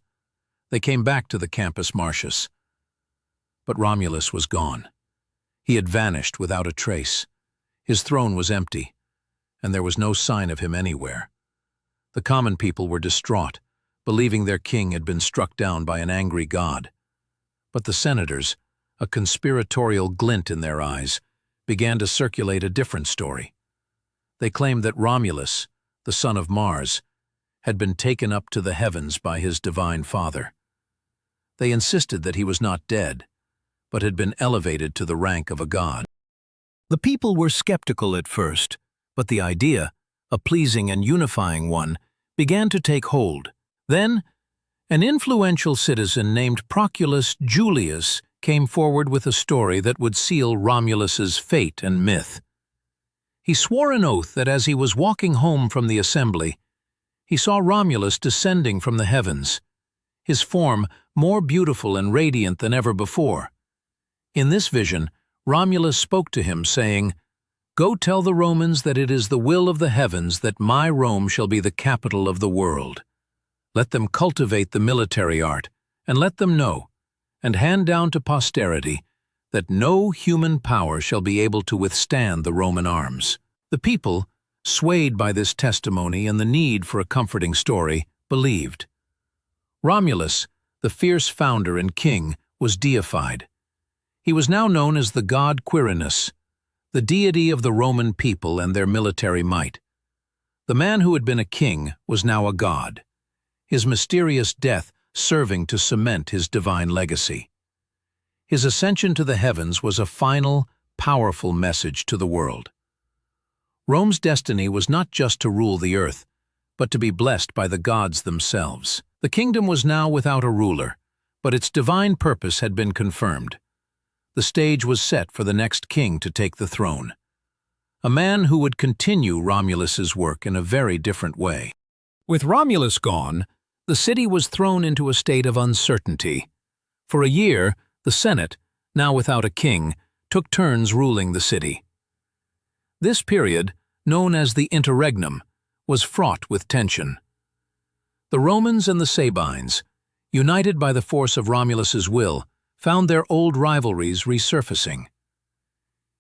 They came back to the Campus Martius. But Romulus was gone. He had vanished without a trace. His throne was empty, and there was no sign of him anywhere. The common people were distraught, believing their king had been struck down by an angry god. But the senators, a conspiratorial glint in their eyes, began to circulate a different story. They claimed that Romulus, the son of Mars, had been taken up to the heavens by his divine father. They insisted that he was not dead, but had been elevated to the rank of a god. The people were skeptical at first, but the idea, a pleasing and unifying one, began to take hold. Then, an influential citizen named Proculus Julius came forward with a story that would seal Romulus's fate and myth. He swore an oath that as he was walking home from the assembly, he saw Romulus descending from the heavens, his form more beautiful and radiant than ever before. In this vision, Romulus spoke to him, saying, "Go tell the Romans that it is the will of the heavens that my Rome shall be the capital of the world. Let them cultivate the military art, and let them know, and hand down to posterity, that no human power shall be able to withstand the Roman arms." The people, swayed by this testimony and the need for a comforting story, believed. Romulus, the fierce founder and king, was deified. He was now known as the god Quirinus, the deity of the Roman people and their military might. The man who had been a king was now a god, his mysterious death serving to cement his divine legacy. His ascension to the heavens was a final, powerful message to the world. Rome's destiny was not just to rule the earth, but to be blessed by the gods themselves. The kingdom was now without a ruler, but its divine purpose had been confirmed. The stage was set for the next king to take the throne, a man who would continue Romulus's work in a very different way. With Romulus gone, the city was thrown into a state of uncertainty. For a year, the Senate, now without a king, took turns ruling the city. This period, known as the interregnum, was fraught with tension. The Romans and the Sabines, united by the force of Romulus's will, found their old rivalries resurfacing.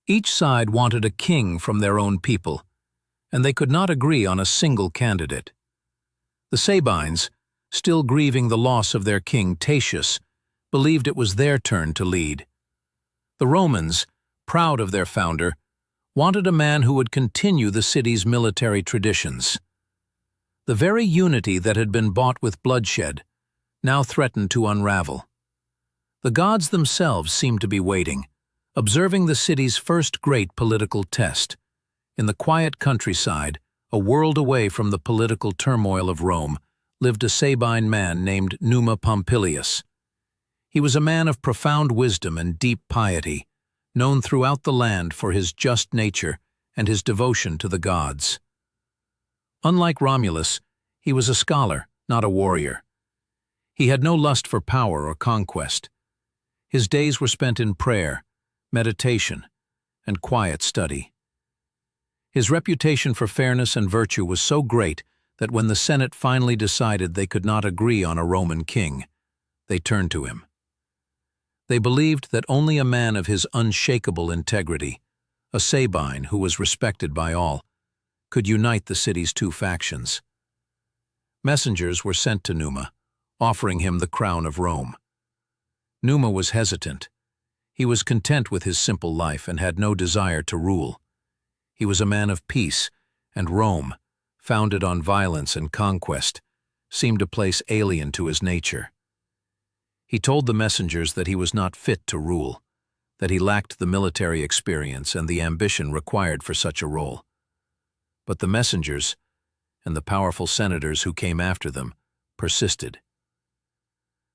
Each side wanted a king from their own people, and they could not agree on a single candidate. The Sabines, still grieving the loss of their king Tatius, believed it was their turn to lead. The Romans, proud of their founder, wanted a man who would continue the city's military traditions. The very unity that had been bought with bloodshed now threatened to unravel. The gods themselves seemed to be waiting, observing the city's first great political test. In the quiet countryside, a world away from the political turmoil of Rome, lived a Sabine man named Numa Pompilius. He was a man of profound wisdom and deep piety, known throughout the land for his just nature and his devotion to the gods. Unlike Romulus, he was a scholar, not a warrior. He had no lust for power or conquest. His days were spent in prayer, meditation, and quiet study. His reputation for fairness and virtue was so great that when the Senate finally decided they could not agree on a Roman king, they turned to him. They believed that only a man of his unshakable integrity, a Sabine who was respected by all, could unite the city's two factions. Messengers were sent to Numa, offering him the crown of Rome. Numa was hesitant. He was content with his simple life and had no desire to rule. He was a man of peace, and Rome, founded on violence and conquest, seemed a place alien to his nature. He told the messengers that he was not fit to rule, that he lacked the military experience and the ambition required for such a role. But the messengers, and the powerful senators who came after them, persisted.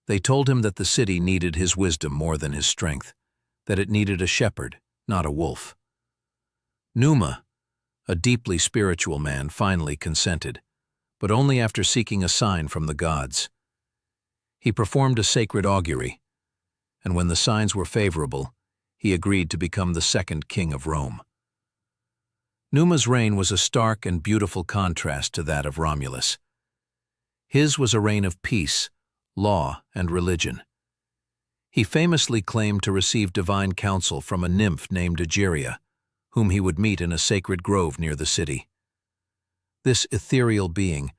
They told him that the city needed his wisdom more than his strength, that it needed a shepherd, not a wolf. Numa, a deeply spiritual man, finally consented, but only after seeking a sign from the gods. He performed a sacred augury, and when the signs were favorable, he agreed to become the second king of Rome. Numa's reign was a stark and beautiful contrast to that of Romulus. His was a reign of peace, law, and religion. He famously claimed to receive divine counsel from a nymph named Egeria, whom he would meet in a sacred grove near the city. This ethereal being,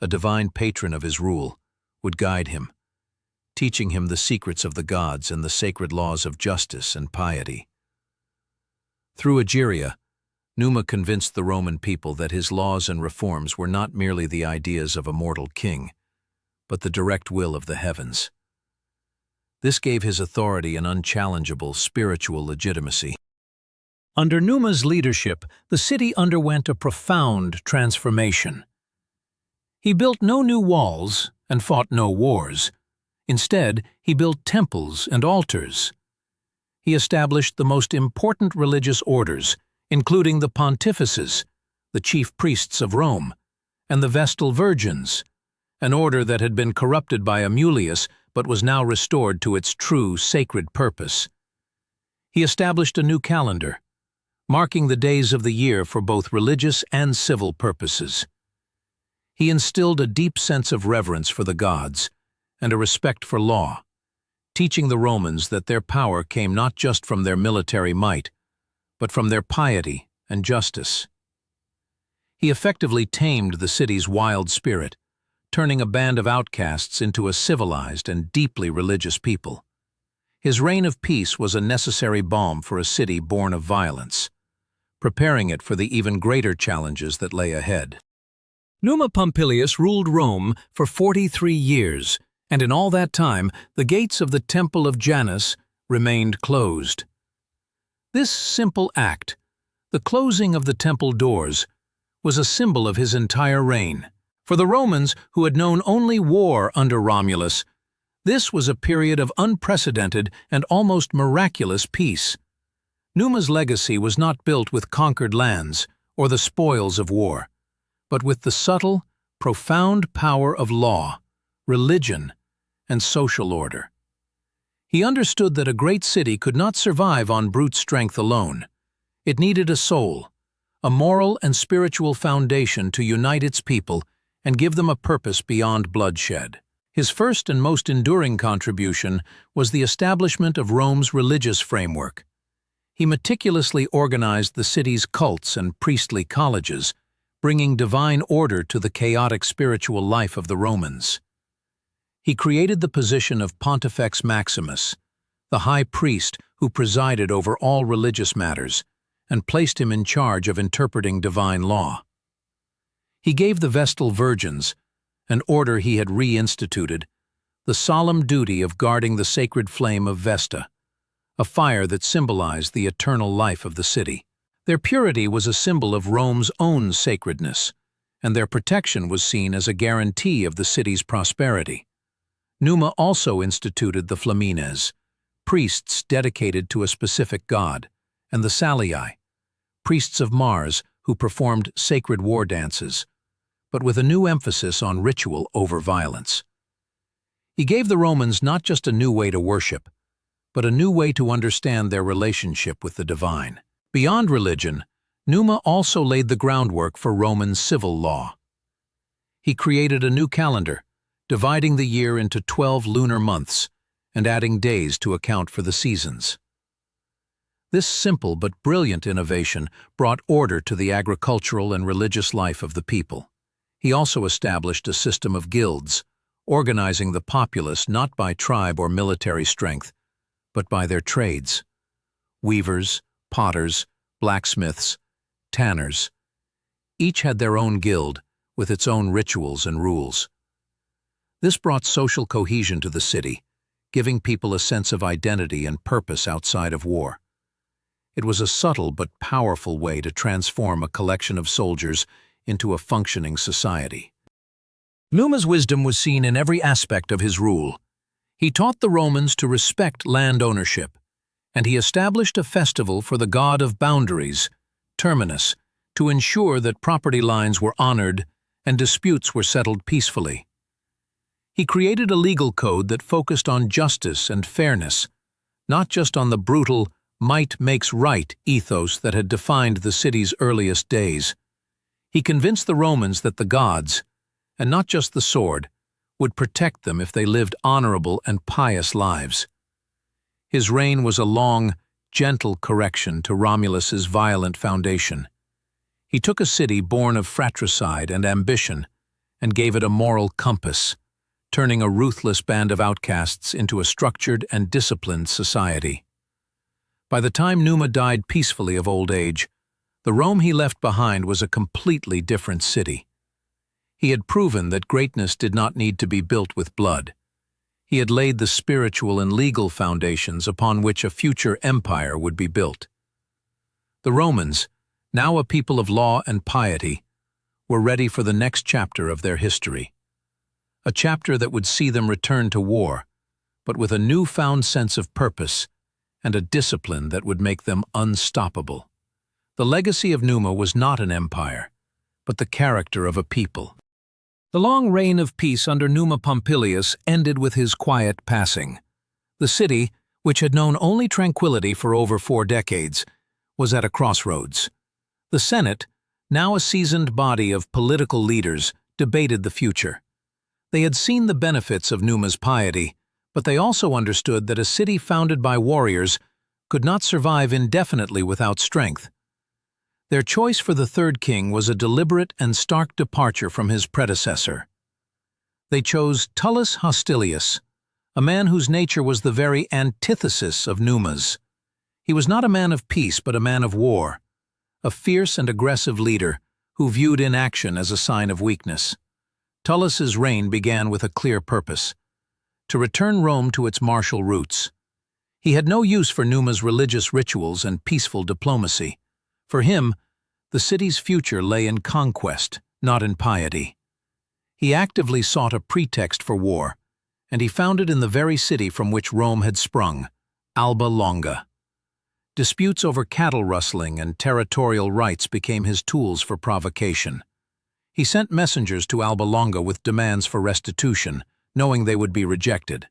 a divine patron of his rule, would guide him, teaching him the secrets of the gods and the sacred laws of justice and piety. Through Egeria, Numa convinced the Roman people that his laws and reforms were not merely the ideas of a mortal king, but the direct will of the heavens. This gave his authority an unchallengeable spiritual legitimacy. Under Numa's leadership, the city underwent a profound transformation. He built no new walls and fought no wars. Instead, he built temples and altars. He established the most important religious orders, including the pontifices, the chief priests of Rome, and the Vestal Virgins, an order that had been corrupted by Amulius but was now restored to its true sacred purpose. He established a new calendar, marking the days of the year for both religious and civil purposes. He instilled a deep sense of reverence for the gods and a respect for law, teaching the Romans that their power came not just from their military might, but from their piety and justice. He effectively tamed the city's wild spirit, turning a band of outcasts into a civilized and deeply religious people. His reign of peace was a necessary balm for a city born of violence, preparing it for the even greater challenges that lay ahead. Numa Pompilius ruled Rome for 43 years, and in all that time, the gates of the Temple of Janus remained closed. This simple act, the closing of the temple doors, was a symbol of his entire reign. For the Romans, who had known only war under Romulus, this was a period of unprecedented and almost miraculous peace. Numa's legacy was not built with conquered lands or the spoils of war, but with the subtle, profound power of law, religion, and social order. He understood that a great city could not survive on brute strength alone. It needed a soul, a moral and spiritual foundation to unite its people and give them a purpose beyond bloodshed. His first and most enduring contribution was the establishment of Rome's religious framework. He meticulously organized the city's cults and priestly colleges, bringing divine order to the chaotic spiritual life of the Romans. He created the position of Pontifex Maximus, the high priest who presided over all religious matters, and placed him in charge of interpreting divine law. He gave the Vestal Virgins, an order he had reinstituted, the solemn duty of guarding the sacred flame of Vesta, a fire that symbolized the eternal life of the city. Their purity was a symbol of Rome's own sacredness, and their protection was seen as a guarantee of the city's prosperity. Numa also instituted the Flamines, priests dedicated to a specific god, and the Salii, priests of Mars who performed sacred war dances, but with a new emphasis on ritual over violence. He gave the Romans not just a new way to worship, but a new way to understand their relationship with the divine. Beyond religion, Numa also laid the groundwork for Roman civil law. He created a new calendar, dividing the year into 12 lunar months and adding days to account for the seasons. This simple but brilliant innovation brought order to the agricultural and religious life of the people. He also established a system of guilds, organizing the populace not by tribe or military strength, but by their trades. Weavers, potters, blacksmiths, tanners. Each had their own guild, with its own rituals and rules. This brought social cohesion to the city, giving people a sense of identity and purpose outside of war. It was a subtle but powerful way to transform a collection of soldiers into a functioning society. Numa's wisdom was seen in every aspect of his rule. He taught the Romans to respect land ownership, and he established a festival for the god of boundaries, Terminus, to ensure that property lines were honored and disputes were settled peacefully. He created a legal code that focused on justice and fairness, not just on the brutal might makes right ethos that had defined the city's earliest days. He convinced the Romans that the gods, and not just the sword, would protect them if they lived honorable and pious lives. His reign was a long, gentle correction to Romulus's violent foundation. He took a city born of fratricide and ambition and gave it a moral compass, turning a ruthless band of outcasts into a structured and disciplined society. By the time Numa died peacefully of old age, the Rome he left behind was a completely different city. He had proven that greatness did not need to be built with blood. He had laid the spiritual and legal foundations upon which a future empire would be built. The Romans, now a people of law and piety, were ready for the next chapter of their history. A chapter that would see them return to war, but with a newfound sense of purpose and a discipline that would make them unstoppable. The legacy of Numa was not an empire, but the character of a people. The long reign of peace under Numa Pompilius ended with his quiet passing. The city, which had known only tranquility for over 4 decades, was at a crossroads. The Senate, now a seasoned body of political leaders, debated the future. They had seen the benefits of Numa's piety, but they also understood that a city founded by warriors could not survive indefinitely without strength. Their choice for the third king was a deliberate and stark departure from his predecessor. They chose Tullus Hostilius, a man whose nature was the very antithesis of Numa's. He was not a man of peace but a man of war, a fierce and aggressive leader who viewed inaction as a sign of weakness. Tullus's reign began with a clear purpose: to return Rome to its martial roots. He had no use for Numa's religious rituals and peaceful diplomacy. For him, the city's future lay in conquest, not in piety. He actively sought a pretext for war, and he found it in the very city from which Rome had sprung, Alba Longa. Disputes over cattle rustling and territorial rights became his tools for provocation. He sent messengers to Alba Longa with demands for restitution, knowing they would be rejected.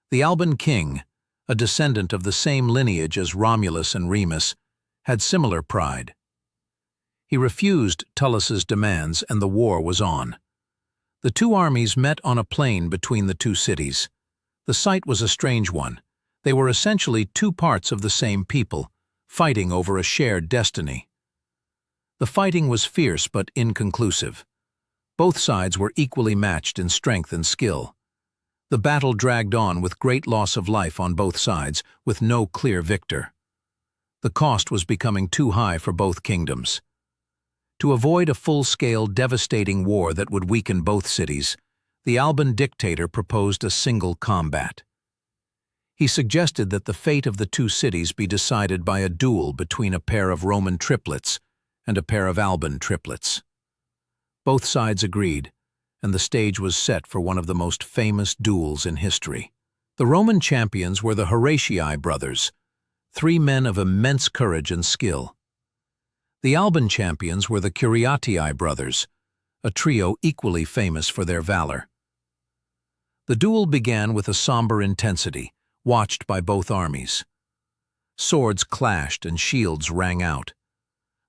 The Alban king, a descendant of the same lineage as Romulus and Remus, had similar pride. He refused Tullus's demands, and the war was on. The two armies met on a plain between the two cities. The sight was a strange one. They were essentially two parts of the same people, fighting over a shared destiny. The fighting was fierce but inconclusive. Both sides were equally matched in strength and skill. The battle dragged on with great loss of life on both sides, with no clear victor. The cost was becoming too high for both kingdoms. To avoid a full-scale, devastating war that would weaken both cities, the Alban dictator proposed a single combat. He suggested that the fate of the two cities be decided by a duel between a pair of Roman triplets and a pair of Alban triplets. Both sides agreed, and the stage was set for one of the most famous duels in history. The Roman champions were the Horatii brothers, three men of immense courage and skill. The Alban champions were the Curiatii brothers, a trio equally famous for their valor. The duel began with a somber intensity, watched by both armies. Swords clashed and shields rang out.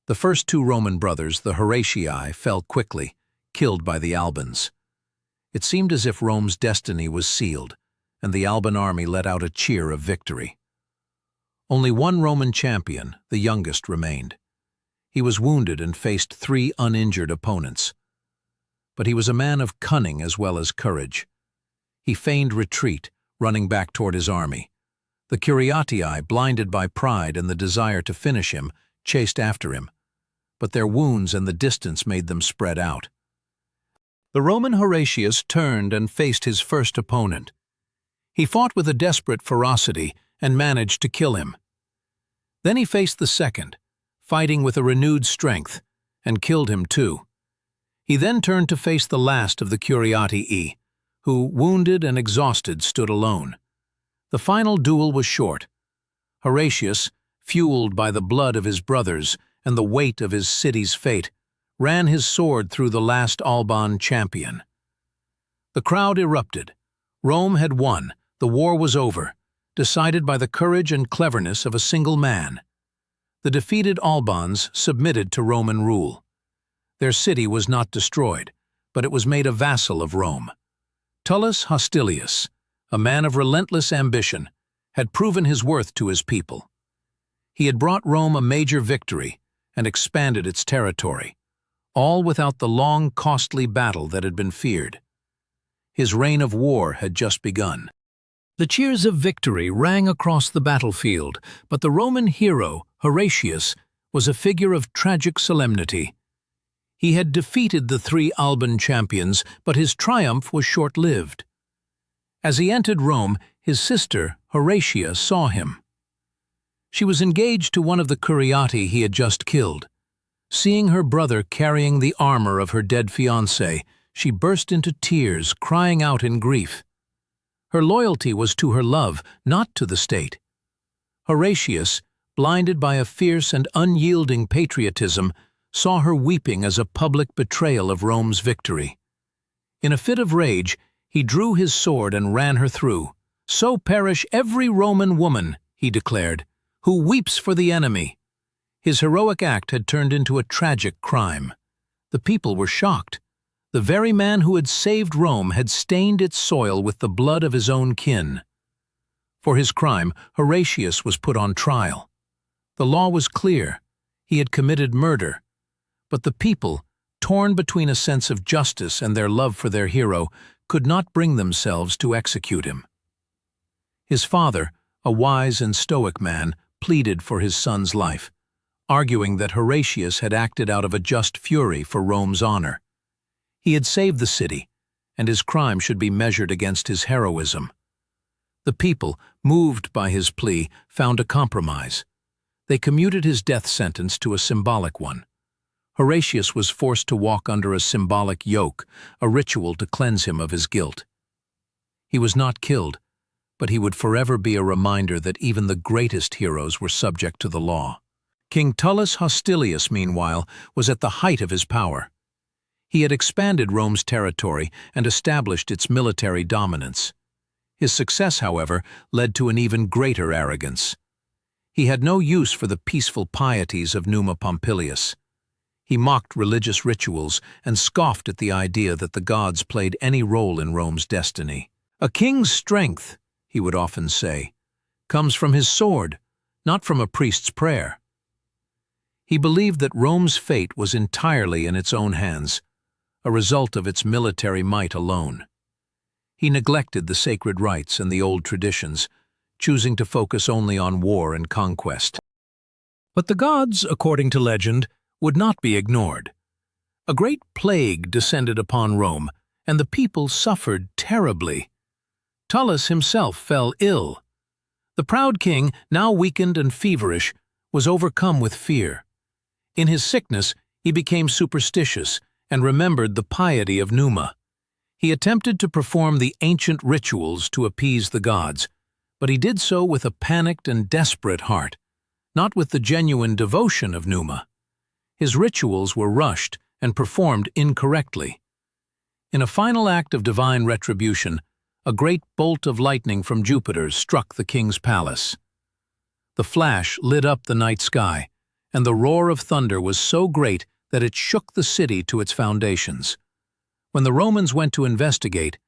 The first two Roman brothers, the Horatii, fell quickly, killed by the Albans. It seemed as if Rome's destiny was sealed, and the Alban army let out a cheer of victory. Only one Roman champion, the youngest, remained. He was wounded and faced three uninjured opponents. But he was a man of cunning as well as courage. He feigned retreat, running back toward his army. The Curiatii, blinded by pride and the desire to finish him, chased after him. But their wounds and the distance made them spread out. The Roman Horatius turned and faced his first opponent. He fought with a desperate ferocity and managed to kill him. Then he faced the second, fighting with a renewed strength, and killed him too. He then turned to face the last of the Curiatii, who, wounded and exhausted, stood alone. The final duel was short. Horatius, fueled by the blood of his brothers and the weight of his city's fate, ran his sword through the last Alban champion. The crowd erupted. Rome had won. The war was over, decided by the courage and cleverness of a single man. The defeated Albans submitted to Roman rule. Their city was not destroyed, but it was made a vassal of Rome. Tullus Hostilius, a man of relentless ambition, had proven his worth to his people. He had brought Rome a major victory and expanded its territory, all without the long, costly battle that had been feared. His reign of war had just begun. The cheers of victory rang across the battlefield, but the Roman hero, Horatius, was a figure of tragic solemnity. He had defeated the three Alban champions, but his triumph was short-lived. As he entered Rome, his sister, Horatia, saw him. She was engaged to one of the Curiatii he had just killed. Seeing her brother carrying the armor of her dead fiancé, she burst into tears, crying out in grief. Her loyalty was to her love, not to the state. Horatius, blinded by a fierce and unyielding patriotism, saw her weeping as a public betrayal of Rome's victory. In a fit of rage, he drew his sword and ran her through. "So perish every Roman woman," he declared, "who weeps for the enemy." His heroic act had turned into a tragic crime. The people were shocked. The very man who had saved Rome had stained its soil with the blood of his own kin. For his crime, Horatius was put on trial. The law was clear. He had committed murder. But the people, torn between a sense of justice and their love for their hero, could not bring themselves to execute him. His father, a wise and stoic man, pleaded for his son's life, arguing that Horatius had acted out of a just fury for Rome's honor. He had saved the city, and his crime should be measured against his heroism. The people, moved by his plea, found a compromise. They commuted his death sentence to a symbolic one. Horatius was forced to walk under a symbolic yoke, a ritual to cleanse him of his guilt. He was not killed, but he would forever be a reminder that even the greatest heroes were subject to the law. King Tullus Hostilius, meanwhile, was at the height of his power. He had expanded Rome's territory and established its military dominance. His success, however, led to an even greater arrogance. He had no use for the peaceful pieties of Numa Pompilius. He mocked religious rituals and scoffed at the idea that the gods played any role in Rome's destiny. "A king's strength," he would often say, "comes from his sword, not from a priest's prayer." He believed that Rome's fate was entirely in its own hands, a result of its military might alone. He neglected the sacred rites and the old traditions, choosing to focus only on war and conquest. But the gods, according to legend, would not be ignored. A great plague descended upon Rome, and the people suffered terribly. Tullus himself fell ill. The proud king, now weakened and feverish, was overcome with fear. In his sickness, he became superstitious and remembered the piety of Numa. He attempted to perform the ancient rituals to appease the gods, but he did so with a panicked and desperate heart, not with the genuine devotion of Numa. His rituals were rushed and performed incorrectly. In a final act of divine retribution, a great bolt of lightning from Jupiter struck the king's palace. The flash lit up the night sky, and the roar of thunder was so great that it shook the city to its foundations. When the Romans went to investigate,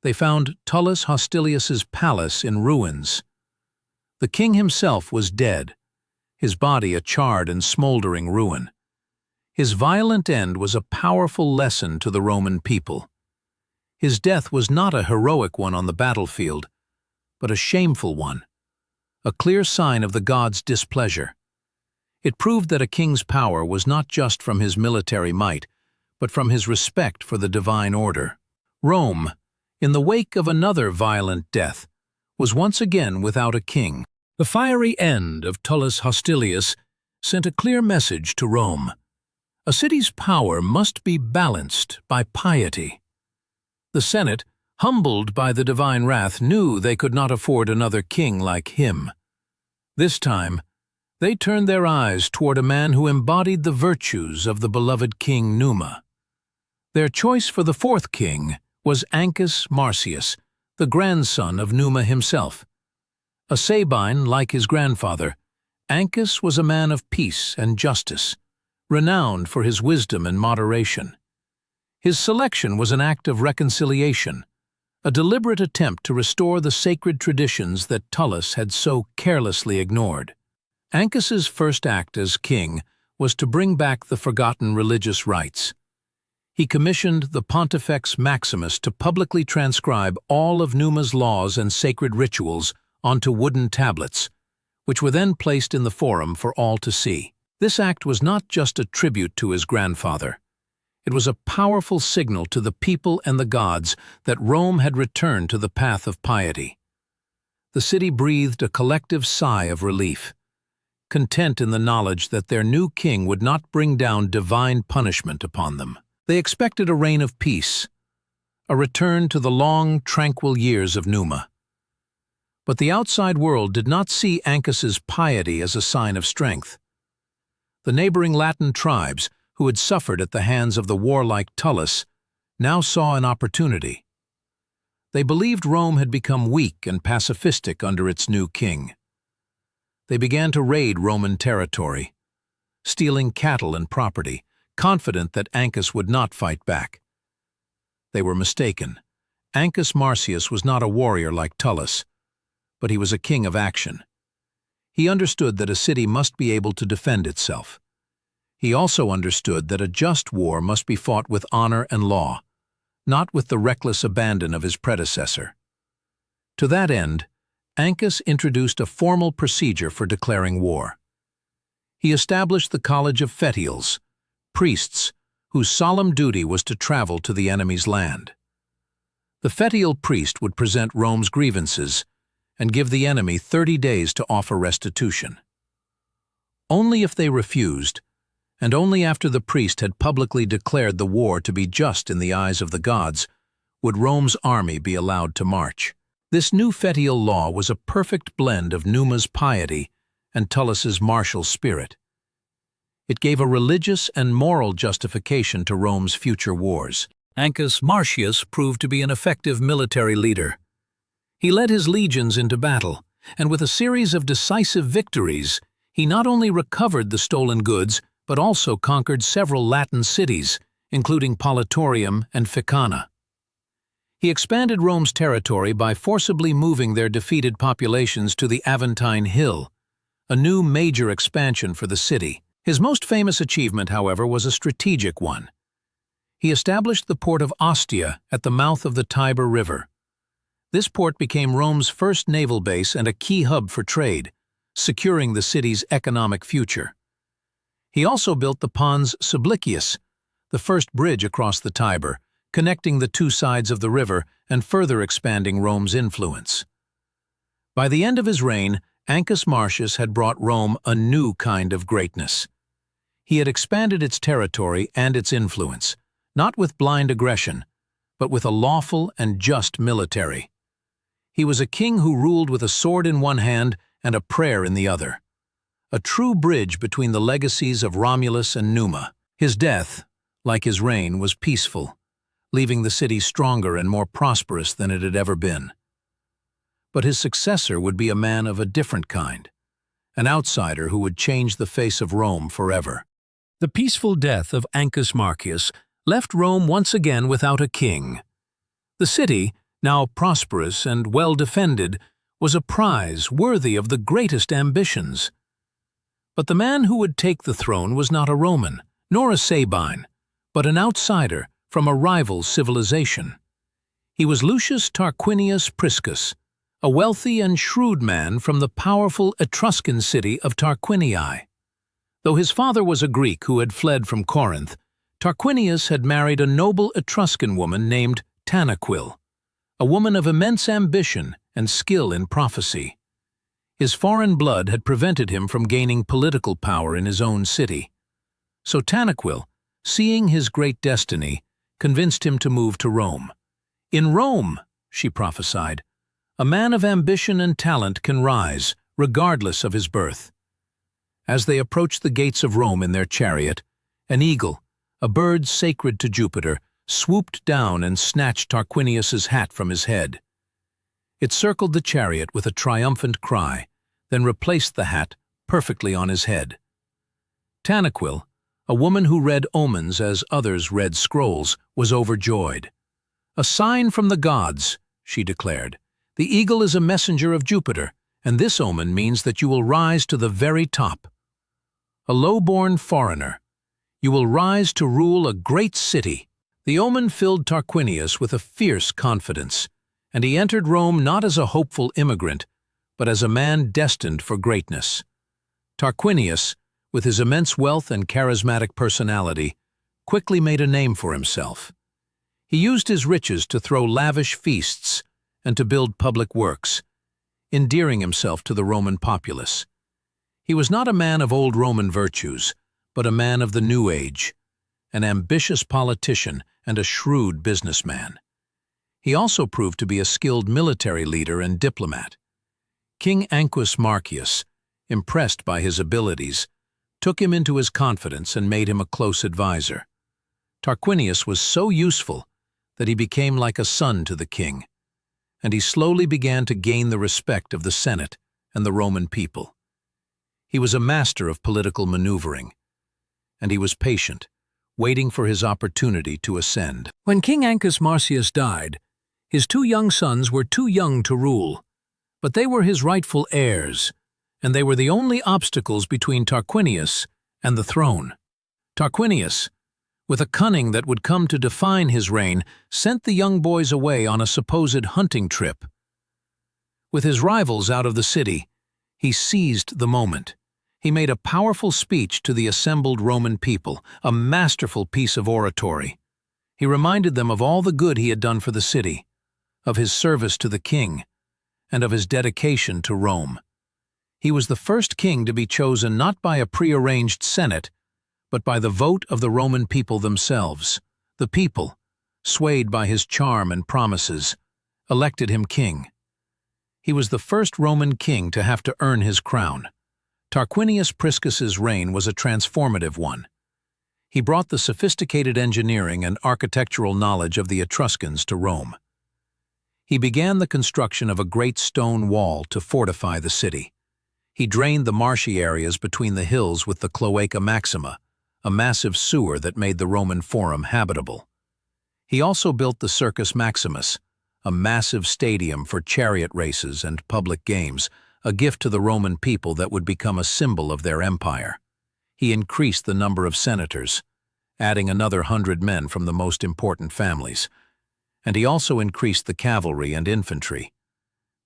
they found Tullus Hostilius's palace in ruins. The king himself was dead, his body a charred and smoldering ruin. His violent end was a powerful lesson to the Roman people. His death was not a heroic one on the battlefield, but a shameful one, a clear sign of the gods' displeasure. It proved that a king's power was not just from his military might, but from his respect for the divine order. Rome, in the wake of another violent death, was once again without a king. The fiery end of Tullus Hostilius sent a clear message to Rome. A city's power must be balanced by piety. The Senate, humbled by the divine wrath, knew they could not afford another king like him. This time, they turned their eyes toward a man who embodied the virtues of the beloved king Numa. Their choice for the fourth king was Ancus Marcius, the grandson of Numa himself. A Sabine like his grandfather, Ancus was a man of peace and justice, renowned for his wisdom and moderation. His selection was an act of reconciliation, a deliberate attempt to restore the sacred traditions that Tullus had so carelessly ignored. Ancus's first act as king was to bring back the forgotten religious rites. He commissioned the Pontifex Maximus to publicly transcribe all of Numa's laws and sacred rituals onto wooden tablets, which were then placed in the forum for all to see. This act was not just a tribute to his grandfather. It was a powerful signal to the people and the gods that Rome had returned to the path of piety. The city breathed a collective sigh of relief, content in the knowledge that their new king would not bring down divine punishment upon them. They expected a reign of peace, a return to the long, tranquil years of Numa. But the outside world did not see Ancus's piety as a sign of strength. The neighboring Latin tribes, who had suffered at the hands of the warlike Tullus, now saw an opportunity. They believed Rome had become weak and pacifistic under its new king. They began to raid Roman territory, stealing cattle and property, confident that Ancus would not fight back. They were mistaken. Ancus Marcius was not a warrior like Tullus, but he was a king of action. He understood that a city must be able to defend itself. He also understood that a just war must be fought with honor and law, not with the reckless abandon of his predecessor. To that end, Ancus introduced a formal procedure for declaring war. He established the College of Fetials, priests whose solemn duty was to travel to the enemy's land. The Fetial priest would present Rome's grievances and give the enemy 30 days to offer restitution. Only if they refused, and only after the priest had publicly declared the war to be just in the eyes of the gods, would Rome's army be allowed to march. This new Fetial law was a perfect blend of Numa's piety and Tullus's martial spirit. It gave a religious and moral justification to Rome's future wars. Ancus Marcius proved to be an effective military leader. He led his legions into battle, and with a series of decisive victories, he not only recovered the stolen goods, but also conquered several Latin cities, including Politorium and Ficana. He expanded Rome's territory by forcibly moving their defeated populations to the Aventine Hill, a new major expansion for the city. His most famous achievement, however, was a strategic one. He established the port of Ostia at the mouth of the Tiber River. This port became Rome's first naval base and a key hub for trade, securing the city's economic future. He also built the Pons Sublicius, the first bridge across the Tiber, connecting the two sides of the river and further expanding Rome's influence. By the end of his reign, Ancus Marcius had brought Rome a new kind of greatness. He had expanded its territory and its influence, not with blind aggression, but with a lawful and just military. He was a king who ruled with a sword in one hand and a prayer in the other, a true bridge between the legacies of Romulus and Numa. His death, like his reign, was peaceful, leaving the city stronger and more prosperous than it had ever been. But his successor would be a man of a different kind, an outsider who would change the face of Rome forever. The peaceful death of Ancus Marcius left Rome once again without a king. The city, now prosperous and well-defended, was a prize worthy of the greatest ambitions. But the man who would take the throne was not a Roman, nor a Sabine, but an outsider from a rival civilization. He was Lucius Tarquinius Priscus, a wealthy and shrewd man from the powerful Etruscan city of Tarquinii. Though his father was a Greek who had fled from Corinth, Tarquinius had married a noble Etruscan woman named Tanaquil, a woman of immense ambition and skill in prophecy. His foreign blood had prevented him from gaining political power in his own city. So Tanaquil, seeing his great destiny, convinced him to move to Rome. "In Rome," she prophesied, "a man of ambition and talent can rise, regardless of his birth." As they approached the gates of Rome in their chariot, an eagle, a bird sacred to Jupiter, swooped down and snatched Tarquinius's hat from his head. It circled the chariot with a triumphant cry, then replaced the hat perfectly on his head. Tanaquil, a woman who read omens as others read scrolls, was overjoyed. "A sign from the gods," she declared. "The eagle is a messenger of Jupiter, and this omen means that you will rise to the very top. A low-born foreigner, you will rise to rule a great city." The omen filled Tarquinius with a fierce confidence, and he entered Rome not as a hopeful immigrant, but as a man destined for greatness. Tarquinius, with his immense wealth and charismatic personality, quickly made a name for himself. He used his riches to throw lavish feasts and to build public works, endearing himself to the Roman populace. He was not a man of old Roman virtues, but a man of the new age, an ambitious politician and a shrewd businessman. He also proved to be a skilled military leader and diplomat. King Ancus Marcius, impressed by his abilities, took him into his confidence and made him a close advisor. Tarquinius was so useful that he became like a son to the king, and he slowly began to gain the respect of the Senate and the Roman people. He was a master of political maneuvering, and he was patient, waiting for his opportunity to ascend. When King Ancus Marcius died, his two young sons were too young to rule, but they were his rightful heirs, and they were the only obstacles between Tarquinius and the throne. Tarquinius, with a cunning that would come to define his reign, sent the young boys away on a supposed hunting trip. With his rivals out of the city, he seized the moment. He made a powerful speech to the assembled Roman people, a masterful piece of oratory. He reminded them of all the good he had done for the city, of his service to the king, and of his dedication to Rome. He was the first king to be chosen not by a prearranged Senate, but by the vote of the Roman people themselves. The people, swayed by his charm and promises, elected him king. He was the first Roman king to have to earn his crown. Tarquinius Priscus's reign was a transformative one. He brought the sophisticated engineering and architectural knowledge of the Etruscans to Rome. He began the construction of a great stone wall to fortify the city. He drained the marshy areas between the hills with the Cloaca Maxima, a massive sewer that made the Roman Forum habitable. He also built the Circus Maximus, a massive stadium for chariot races and public games, a gift to the Roman people that would become a symbol of their empire. He increased the number of senators, adding another 100 men from the most important families. And he also increased the cavalry and infantry,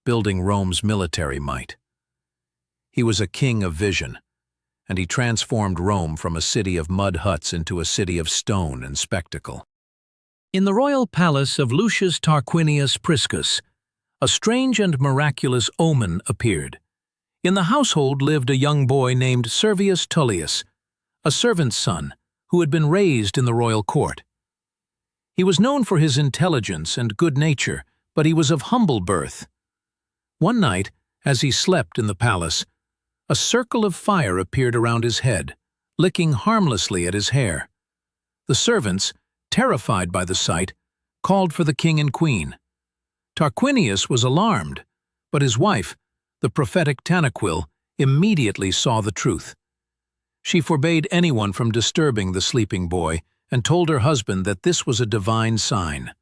building Rome's military might. He was a king of vision, and he transformed Rome from a city of mud huts into a city of stone and spectacle. In the royal palace of Lucius Tarquinius Priscus, a strange and miraculous omen appeared. In the household lived a young boy named Servius Tullius, a servant's son who had been raised in the royal court. He was known for his intelligence and good nature, but he was of humble birth. One night, as he slept in the palace, a circle of fire appeared around his head, licking harmlessly at his hair. The servants, terrified by the sight, called for the king and queen. Tarquinius was alarmed, but his wife, the prophetic Tanaquil, immediately saw the truth. She forbade anyone from disturbing the sleeping boy and told her husband that this was a divine sign.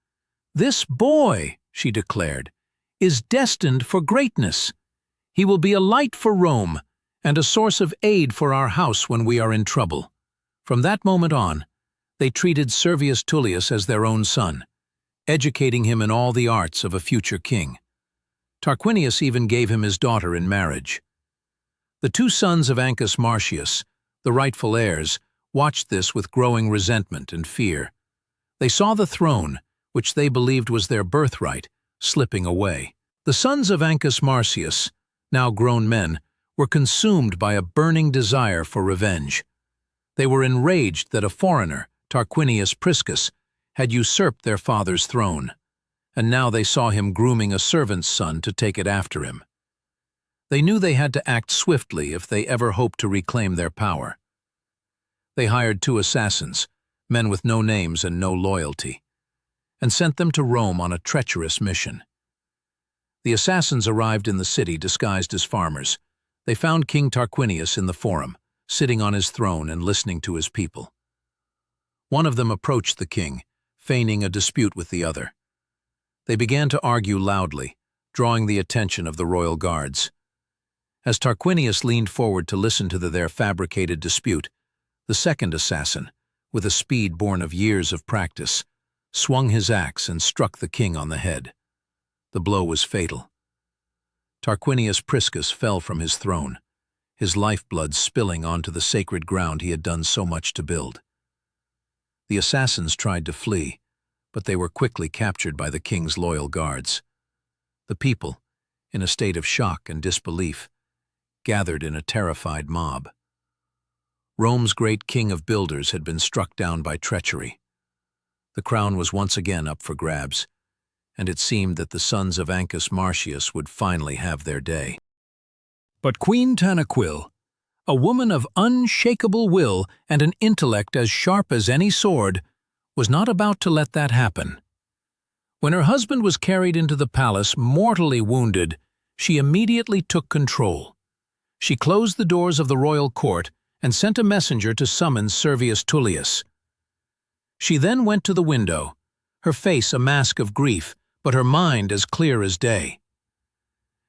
"This boy," she declared, "is destined for greatness. He will be a light for Rome and a source of aid for our house when we are in trouble." From that moment on, they treated Servius Tullius as their own son, educating him in all the arts of a future king. Tarquinius even gave him his daughter in marriage. The two sons of Ancus Marcius, the rightful heirs, watched this with growing resentment and fear. They saw the throne, which they believed was their birthright, slipping away. The sons of Ancus Marcius, now grown men, were consumed by a burning desire for revenge. They were enraged that a foreigner, Tarquinius Priscus, had usurped their father's throne, and now they saw him grooming a servant's son to take it after him. They knew they had to act swiftly if they ever hoped to reclaim their power. They hired 2 assassins, men with no names and no loyalty, and sent them to Rome on a treacherous mission. The assassins arrived in the city disguised as farmers. They found King Tarquinius in the Forum, sitting on his throne and listening to his people. One of them approached the king, feigning a dispute with the other. They began to argue loudly, drawing the attention of the royal guards. As Tarquinius leaned forward to listen to their fabricated dispute, the second assassin, with a speed born of years of practice, swung his axe and struck the king on the head. The blow was fatal. Tarquinius Priscus fell from his throne, his lifeblood spilling onto the sacred ground he had done so much to build. The assassins tried to flee, but they were quickly captured by the king's loyal guards. The people, in a state of shock and disbelief, gathered in a terrified mob. Rome's great king of builders had been struck down by treachery. The crown was once again up for grabs, and it seemed that the sons of Ancus Marcius would finally have their day. But Queen Tanaquil, a woman of unshakable will and an intellect as sharp as any sword, was not about to let that happen. When her husband was carried into the palace mortally wounded, she immediately took control. She closed the doors of the royal court and sent a messenger to summon Servius Tullius. She then went to the window, her face a mask of grief, but her mind as clear as day.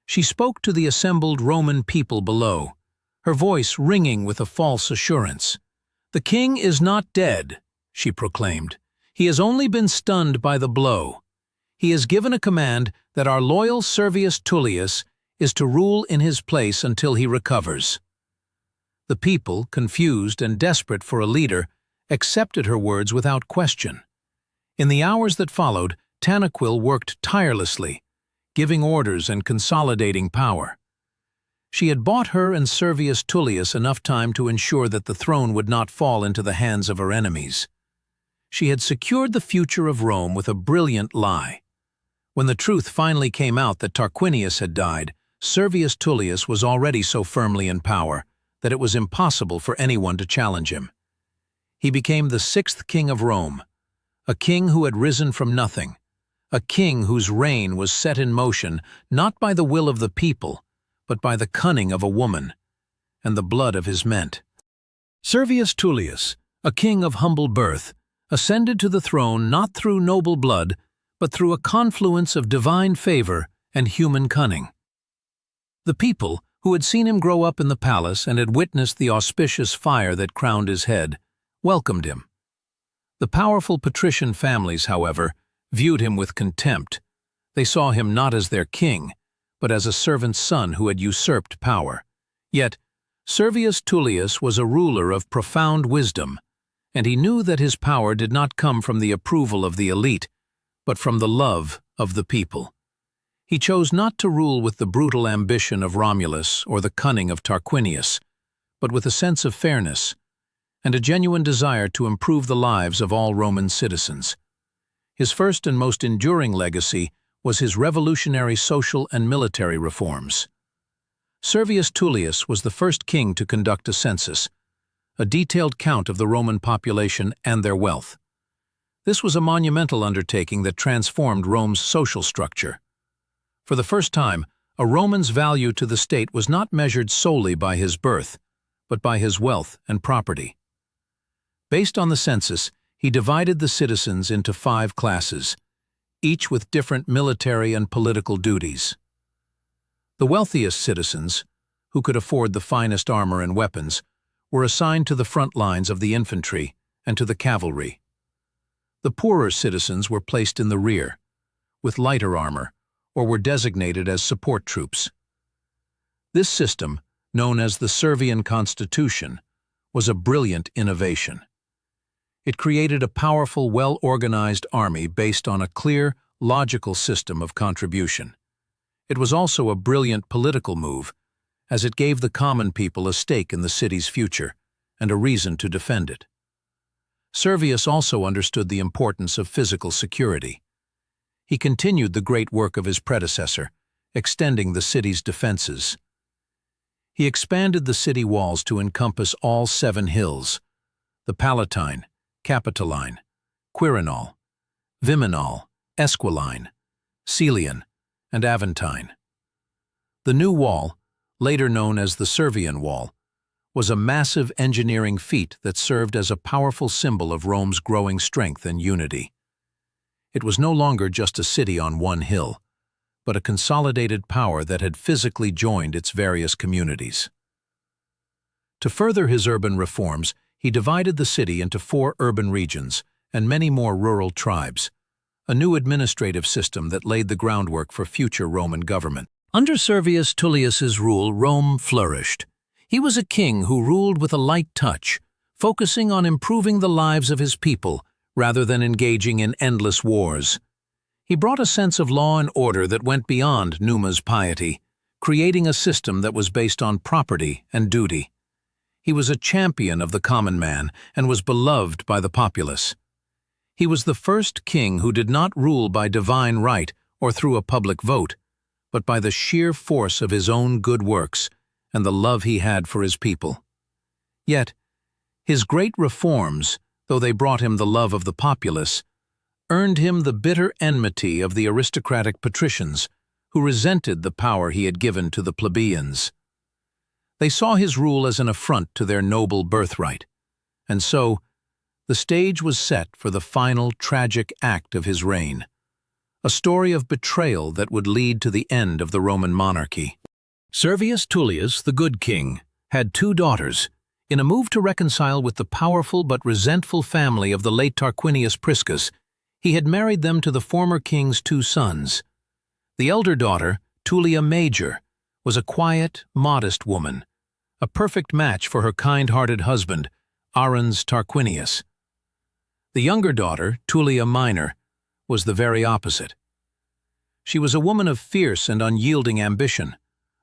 She spoke to the assembled Roman people below, her voice ringing with a false assurance. "The king is not dead," she proclaimed. "He has only been stunned by the blow. He has given a command that our loyal Servius Tullius is to rule in his place until he recovers." The people, confused and desperate for a leader, accepted her words without question. In the hours that followed, Tanaquil worked tirelessly, giving orders and consolidating power. She had bought her and Servius Tullius enough time to ensure that the throne would not fall into the hands of her enemies. She had secured the future of Rome with a brilliant lie. When the truth finally came out that Tarquinius had died, Servius Tullius was already so firmly in power that it was impossible for anyone to challenge him. He became the 6th king of Rome, a king who had risen from nothing, a king whose reign was set in motion not by the will of the people, but by the cunning of a woman and the blood of his men. Servius Tullius, a king of humble birth, ascended to the throne not through noble blood, but through a confluence of divine favor and human cunning. The people, who had seen him grow up in the palace and had witnessed the auspicious fire that crowned his head, welcomed him. The powerful patrician families, however, viewed him with contempt. They saw him not as their king, but as a servant's son who had usurped power. Yet, Servius Tullius was a ruler of profound wisdom, and he knew that his power did not come from the approval of the elite, but from the love of the people. He chose not to rule with the brutal ambition of Romulus or the cunning of Tarquinius, but with a sense of fairness and a genuine desire to improve the lives of all Roman citizens. His first and most enduring legacy was his revolutionary social and military reforms. Servius Tullius was the first king to conduct a census, a detailed count of the Roman population and their wealth. This was a monumental undertaking that transformed Rome's social structure. For the first time, a Roman's value to the state was not measured solely by his birth, but by his wealth and property. Based on the census, he divided the citizens into 5 classes, each with different military and political duties. The wealthiest citizens, who could afford the finest armor and weapons, were assigned to the front lines of the infantry and to the cavalry. The poorer citizens were placed in the rear, with lighter armor, or were designated as support troops. This system, known as the Servian Constitution, was a brilliant innovation. It created a powerful, well-organized army based on a clear, logical system of contribution. It was also a brilliant political move, as it gave the common people a stake in the city's future and a reason to defend it. Servius also understood the importance of physical security. He continued the great work of his predecessor, extending the city's defenses. He expanded the city walls to encompass all 7 hills: the Palatine, Capitoline, Quirinal, Viminal, Esquiline, Celian, and Aventine. The new wall, later known as the Servian Wall, was a massive engineering feat that served as a powerful symbol of Rome's growing strength and unity. It was no longer just a city on one hill, but a consolidated power that had physically joined its various communities. To further his urban reforms, he divided the city into 4 urban regions and many more rural tribes, a new administrative system that laid the groundwork for future Roman government. Under Servius Tullius's rule, Rome flourished. He was a king who ruled with a light touch, focusing on improving the lives of his people rather than engaging in endless wars. He brought a sense of law and order that went beyond Numa's piety, creating a system that was based on property and duty. He was a champion of the common man and was beloved by the populace. He was the first king who did not rule by divine right or through a public vote, but by the sheer force of his own good works and the love he had for his people. Yet, his great reforms, though they brought him the love of the populace, earned him the bitter enmity of the aristocratic patricians, who resented the power he had given to the plebeians. They saw his rule as an affront to their noble birthright, and so the stage was set for the final tragic act of his reign, a story of betrayal that would lead to the end of the Roman monarchy. Servius Tullius, the good king, had 2 daughters. In a move to reconcile with the powerful but resentful family of the late Tarquinius Priscus, he had married them to the former king's 2 sons. The elder daughter, Tullia Major, was a quiet, modest woman, a perfect match for her kind-hearted husband, Aruns Tarquinius. The younger daughter, Tullia Minor, was the very opposite. She was a woman of fierce and unyielding ambition,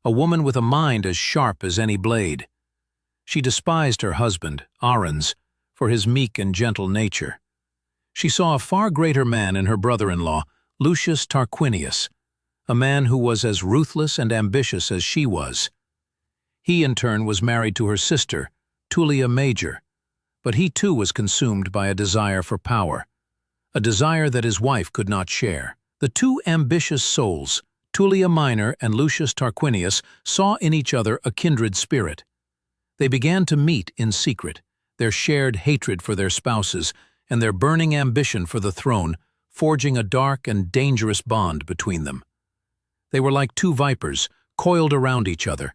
a woman with a mind as sharp as any blade. She despised her husband, Aruns, for his meek and gentle nature. She saw a far greater man in her brother-in-law, Lucius Tarquinius, a man who was as ruthless and ambitious as she was. He, in turn, was married to her sister, Tullia Major, but he too was consumed by a desire for power, a desire that his wife could not share. The 2 ambitious souls, Tullia Minor and Lucius Tarquinius, saw in each other a kindred spirit. They began to meet in secret, their shared hatred for their spouses, and their burning ambition for the throne, forging a dark and dangerous bond between them. They were like two vipers, coiled around each other,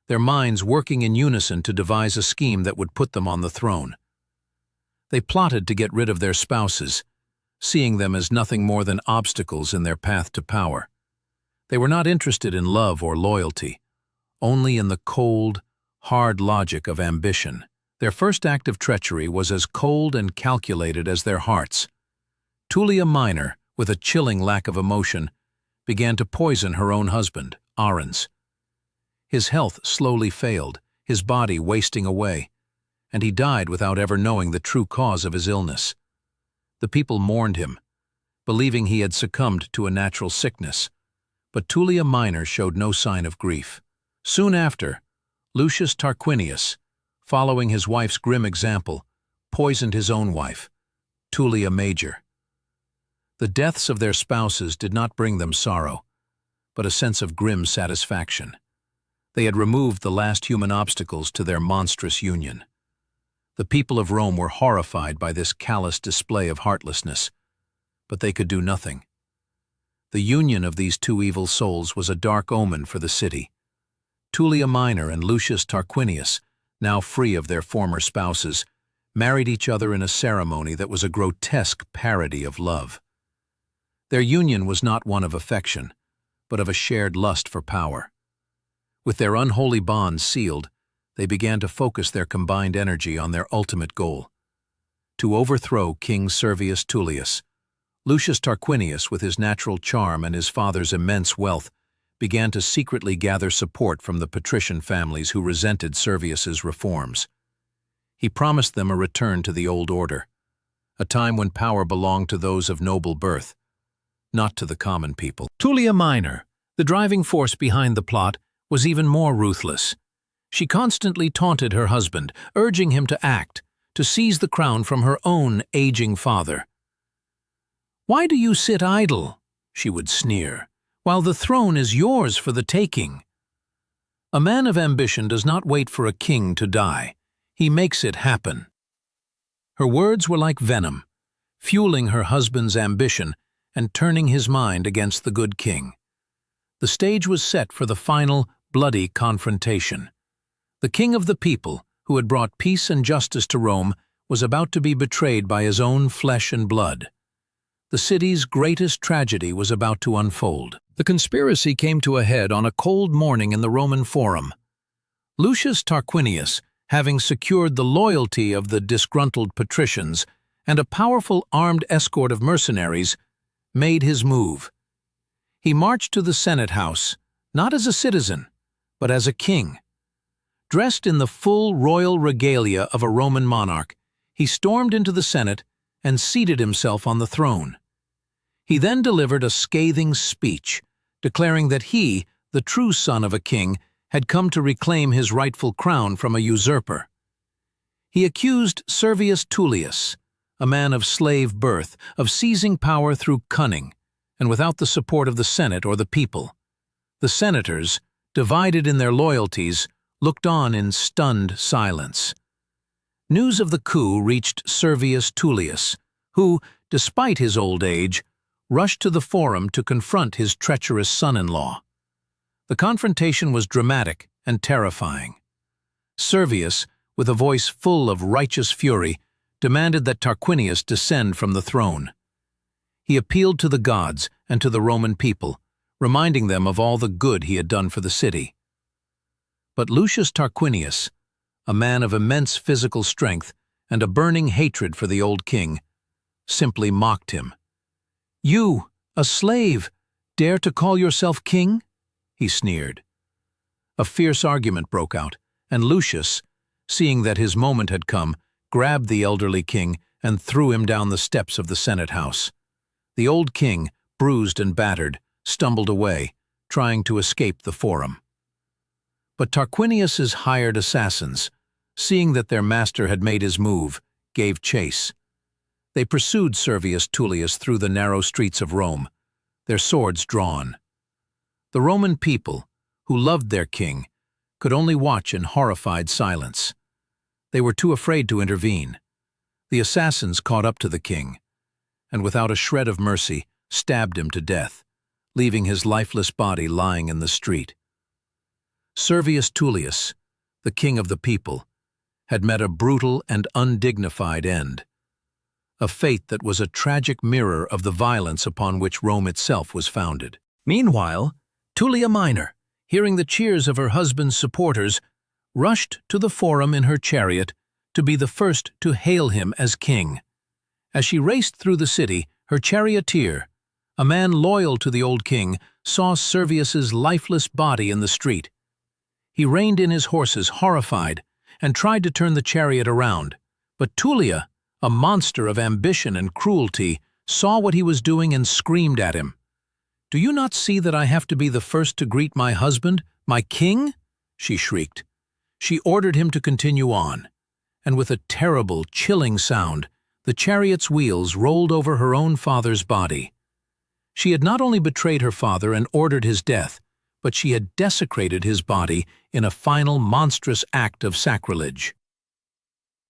their minds working in unison to devise a scheme that would put them on the throne. They plotted to get rid of their spouses, seeing them as nothing more than obstacles in their path to power. They were not interested in love or loyalty, only in the cold, hard logic of ambition. Their first act of treachery was as cold and calculated as their hearts. Tullia Minor, with a chilling lack of emotion, began to poison her own husband, Aruns. His health slowly failed, his body wasting away, and he died without ever knowing the true cause of his illness. The people mourned him, believing he had succumbed to a natural sickness, but Tullia Minor showed no sign of grief. Soon after, Lucius Tarquinius, following his wife's grim example, poisoned his own wife, Tullia Major. The deaths of their spouses did not bring them sorrow, but a sense of grim satisfaction. They had removed the last human obstacles to their monstrous union. The people of Rome were horrified by this callous display of heartlessness, but they could do nothing. The union of these two evil souls was a dark omen for the city. Tullia Minor and Lucius Tarquinius, now free of their former spouses, married each other in a ceremony that was a grotesque parody of love. Their union was not one of affection, but of a shared lust for power. With their unholy bonds sealed, they began to focus their combined energy on their ultimate goal: to overthrow King Servius Tullius. Lucius Tarquinius, with his natural charm and his father's immense wealth, began to secretly gather support from the patrician families who resented Servius's reforms. He promised them a return to the old order, a time when power belonged to those of noble birth, not to the common people. Tullia Minor, the driving force behind the plot, was even more ruthless. She constantly taunted her husband, urging him to act, to seize the crown from her own aging father. "Why do you sit idle?" she would sneer, "while the throne is yours for the taking?" A man of ambition does not wait for a king to die. He makes it happen. Her words were like venom, fueling her husband's ambition and turning his mind against the good king. The stage was set for the final, bloody confrontation. The king of the people, who had brought peace and justice to Rome, was about to be betrayed by his own flesh and blood. The city's greatest tragedy was about to unfold. The conspiracy came to a head on a cold morning in the Roman Forum. Lucius Tarquinius, having secured the loyalty of the disgruntled patricians and a powerful armed escort of mercenaries, made his move. He marched to the Senate House, not as a citizen, but as a king. Dressed in the full royal regalia of a Roman monarch, he stormed into the Senate and seated himself on the throne. He then delivered a scathing speech, declaring that he, the true son of a king, had come to reclaim his rightful crown from a usurper. He accused Servius Tullius, a man of slave birth, of seizing power through cunning, and without the support of the Senate or the people. The senators, divided in their loyalties, looked on in stunned silence. News of the coup reached Servius Tullius, who, despite his old age, rushed to the forum to confront his treacherous son-in-law. The confrontation was dramatic and terrifying. Servius, with a voice full of righteous fury, demanded that Tarquinius descend from the throne. He appealed to the gods and to the Roman people, reminding them of all the good he had done for the city. But Lucius Tarquinius, a man of immense physical strength and a burning hatred for the old king, simply mocked him. "You, a slave, dare to call yourself king?" he sneered. A fierce argument broke out, and Lucius, seeing that his moment had come, grabbed the elderly king and threw him down the steps of the Senate House. The old king, bruised and battered, stumbled away, trying to escape the forum. But Tarquinius's hired assassins, seeing that their master had made his move, gave chase. They pursued Servius Tullius through the narrow streets of Rome, their swords drawn. The Roman people, who loved their king, could only watch in horrified silence. They were too afraid to intervene. The assassins caught up to the king, and without a shred of mercy, stabbed him to death, leaving his lifeless body lying in the street. Servius Tullius, the king of the people, had met a brutal and undignified end, a fate that was a tragic mirror of the violence upon which Rome itself was founded. Meanwhile, Tullia Minor, hearing the cheers of her husband's supporters, rushed to the forum in her chariot to be the first to hail him as king. As she raced through the city, her charioteer, a man loyal to the old king, saw Servius's lifeless body in the street. He reined in his horses, horrified, and tried to turn the chariot around. But Tullia, a monster of ambition and cruelty, saw what he was doing and screamed at him. "Do you not see that I have to be the first to greet my husband, my king?" she shrieked. She ordered him to continue on, and with a terrible, chilling sound, the chariot's wheels rolled over her own father's body. She had not only betrayed her father and ordered his death, but she had desecrated his body in a final monstrous act of sacrilege.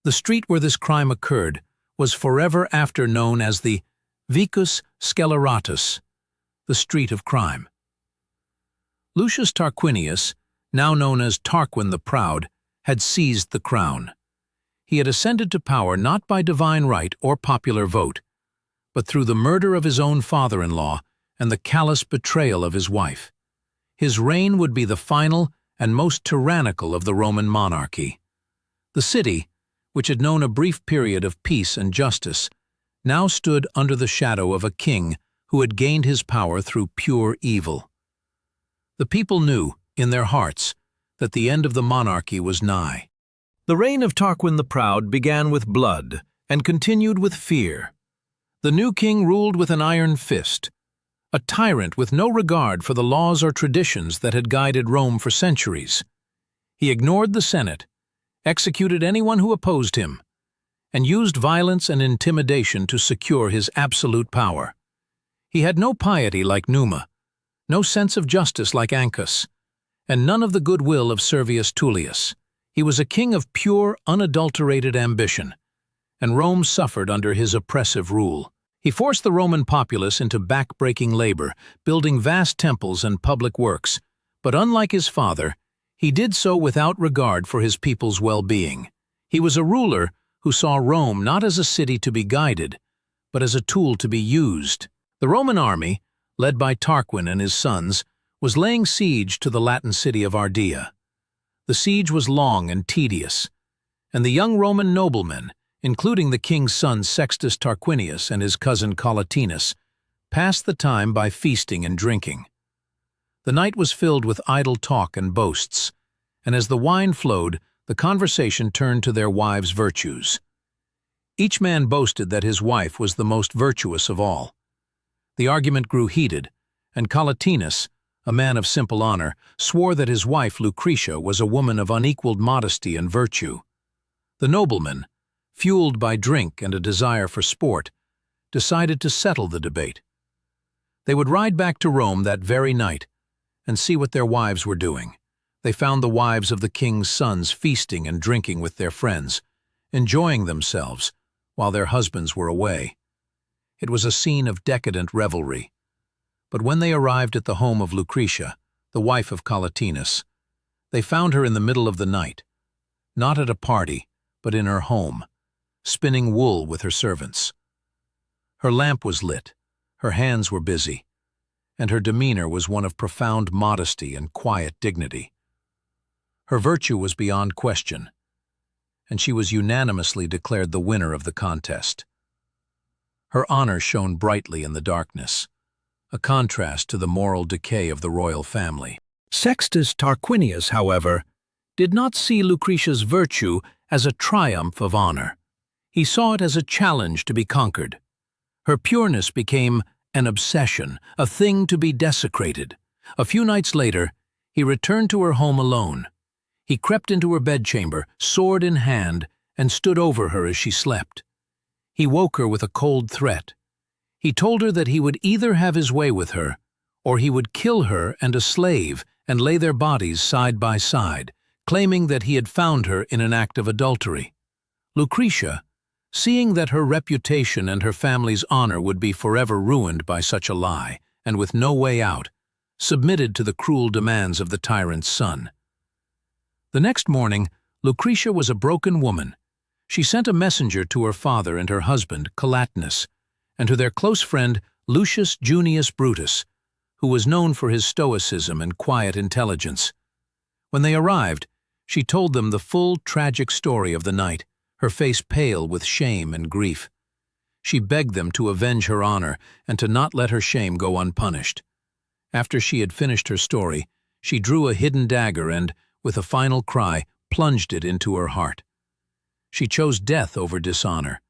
The street where this crime occurred was forever after known as the Vicus Sceleratus, the street of crime. Lucius Tarquinius, now known as Tarquin the Proud, had seized the crown. He had ascended to power not by divine right or popular vote, but through the murder of his own father-in-law and the callous betrayal of his wife. His reign would be the final and most tyrannical of the Roman monarchy. The city, which had known a brief period of peace and justice, now stood under the shadow of a king who had gained his power through pure evil. The people knew, in their hearts, that the end of the monarchy was nigh. The reign of Tarquin the Proud began with blood and continued with fear. The new king ruled with an iron fist, a tyrant with no regard for the laws or traditions that had guided Rome for centuries. He ignored the Senate, executed anyone who opposed him, and used violence and intimidation to secure his absolute power. He had no piety like Numa, no sense of justice like Ancus, and none of the goodwill of Servius Tullius. He was a king of pure, unadulterated ambition, and Rome suffered under his oppressive rule. He forced the Roman populace into back-breaking labor, building vast temples and public works, but unlike his father, he did so without regard for his people's well-being. He was a ruler who saw Rome not as a city to be guided, but as a tool to be used. The Roman army, led by Tarquin and his sons, was laying siege to the Latin city of Ardea. The siege was long and tedious, and the young Roman noblemen, including the king's son Sextus Tarquinius and his cousin Collatinus, passed the time by feasting and drinking. The night was filled with idle talk and boasts, and as the wine flowed, the conversation turned to their wives' virtues. Each man boasted that his wife was the most virtuous of all. The argument grew heated, and Collatinus, a man of simple honor, swore that his wife Lucretia was a woman of unequaled modesty and virtue. The noblemen, fueled by drink and a desire for sport, decided to settle the debate. They would ride back to Rome that very night and see what their wives were doing. They found the wives of the king's sons feasting and drinking with their friends, enjoying themselves while their husbands were away. It was a scene of decadent revelry. But when they arrived at the home of Lucretia, the wife of Collatinus, they found her in the middle of the night, not at a party, but in her home, spinning wool with her servants. Her lamp was lit, her hands were busy, and her demeanor was one of profound modesty and quiet dignity. Her virtue was beyond question, and she was unanimously declared the winner of the contest. Her honor shone brightly in the darkness, a contrast to the moral decay of the royal family. Sextus Tarquinius, however, did not see Lucretia's virtue as a triumph of honor. He saw it as a challenge to be conquered. Her pureness became an obsession, a thing to be desecrated. A few nights later, he returned to her home alone. He crept into her bedchamber, sword in hand, and stood over her as she slept. He woke her with a cold threat. He told her that he would either have his way with her, or he would kill her and a slave and lay their bodies side by side, claiming that he had found her in an act of adultery. Lucretia, seeing that her reputation and her family's honor would be forever ruined by such a lie, and with no way out, submitted to the cruel demands of the tyrant's son. The next morning, Lucretia was a broken woman. She sent a messenger to her father and her husband, Collatinus, and to their close friend Lucius Junius Brutus, who was known for his stoicism and quiet intelligence. When they arrived, she told them the full tragic story of the night, her face pale with shame and grief. She begged them to avenge her honor and to not let her shame go unpunished. After she had finished her story, she drew a hidden dagger and, with a final cry, plunged it into her heart. She chose death over dishonor,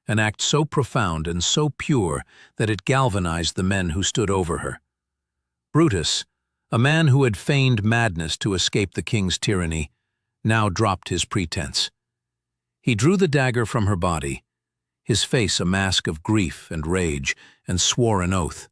an act so profound and so pure that it galvanized the men who stood over her. Brutus, a man who had feigned madness to escape the king's tyranny, now dropped his pretense. He drew the dagger from her body, his face a mask of grief and rage, and swore an oath.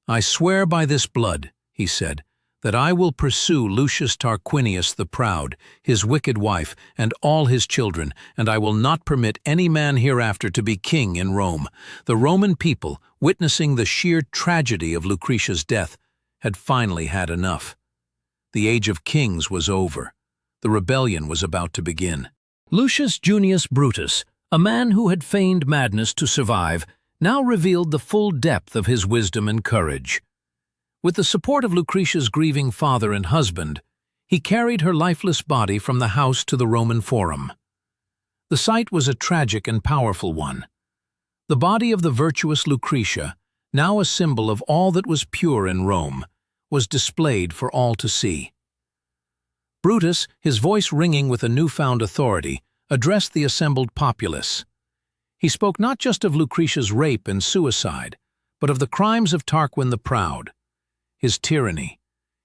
"I swear by this blood," he said, "that I will pursue Lucius Tarquinius the Proud, his wicked wife, and all his children, and I will not permit any man hereafter to be king in Rome." The Roman people, witnessing the sheer tragedy of Lucretia's death, had finally had enough. The age of kings was over. The rebellion was about to begin. Lucius Junius Brutus, a man who had feigned madness to survive, now revealed the full depth of his wisdom and courage. With the support of Lucretia's grieving father and husband, he carried her lifeless body from the house to the Roman Forum. The sight was a tragic and powerful one. The body of the virtuous Lucretia, now a symbol of all that was pure in Rome, was displayed for all to see. Brutus, his voice ringing with a newfound authority, addressed the assembled populace. He spoke not just of Lucretia's rape and suicide, but of the crimes of Tarquin the Proud, his tyranny,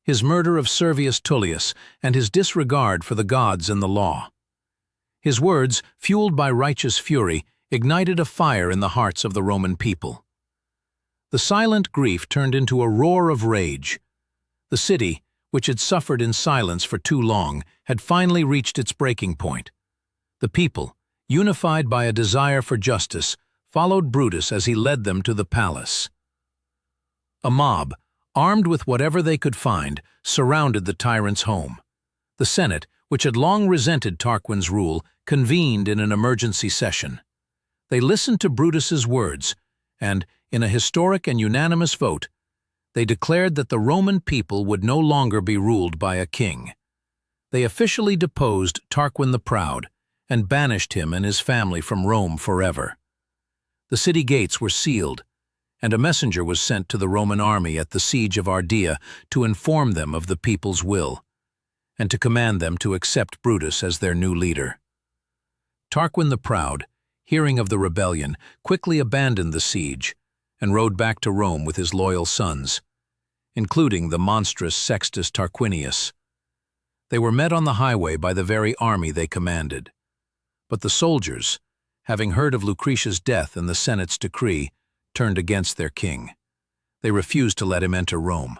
his murder of Servius Tullius, and his disregard for the gods and the law. His words, fueled by righteous fury, ignited a fire in the hearts of the Roman people. The silent grief turned into a roar of rage. The city, which had suffered in silence for too long, had finally reached its breaking point. The people, unified by a desire for justice, followed Brutus as he led them to the palace. A mob, armed with whatever they could find, surrounded the tyrant's home. The Senate, which had long resented Tarquin's rule, convened in an emergency session. They listened to Brutus's words, and, in a historic and unanimous vote, they declared that the Roman people would no longer be ruled by a king. They officially deposed Tarquin the Proud and banished him and his family from Rome forever. The city gates were sealed, and a messenger was sent to the Roman army at the siege of Ardea to inform them of the people's will, and to command them to accept Brutus as their new leader. Tarquin the Proud, hearing of the rebellion, quickly abandoned the siege and rode back to Rome with his loyal sons, including the monstrous Sextus Tarquinius. They were met on the highway by the very army they commanded. But the soldiers, having heard of Lucretia's death and the Senate's decree, turned against their king. They refused to let him enter Rome.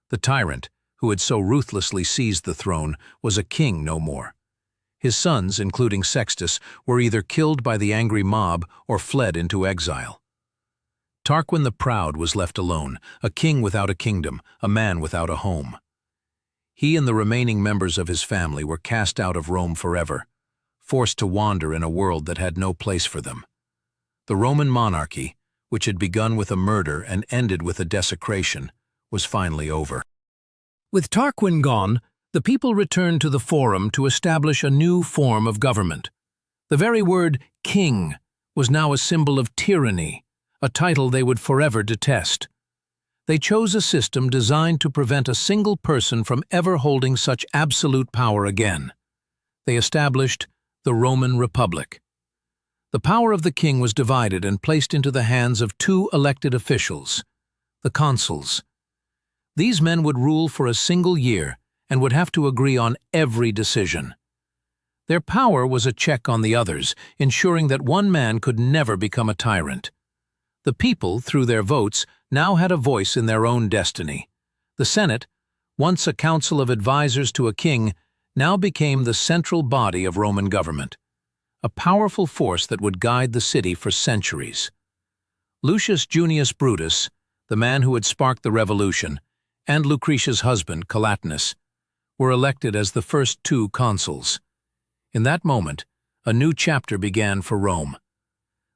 The tyrant, who had so ruthlessly seized the throne, was a king no more. His sons, including Sextus, were either killed by the angry mob or fled into exile. Tarquin the Proud was left alone, a king without a kingdom, a man without a home. He and the remaining members of his family were cast out of Rome forever, forced to wander in a world that had no place for them. The Roman monarchy, which had begun with a murder and ended with a desecration, was finally over. With Tarquin gone, the people returned to the Forum to establish a new form of government. The very word king was now a symbol of tyranny, a title they would forever detest. They chose a system designed to prevent a single person from ever holding such absolute power again. They established the Roman Republic. The power of the king was divided and placed into the hands of two elected officials, the consuls. These men would rule for a single year and would have to agree on every decision. Their power was a check on the others, ensuring that one man could never become a tyrant. The people, through their votes, now had a voice in their own destiny. The Senate, once a council of advisors to a king, now became the central body of Roman government, a powerful force that would guide the city for centuries. Lucius Junius Brutus, the man who had sparked the revolution, and Lucretia's husband, Collatinus, were elected as the first two consuls. In that moment, a new chapter began for Rome.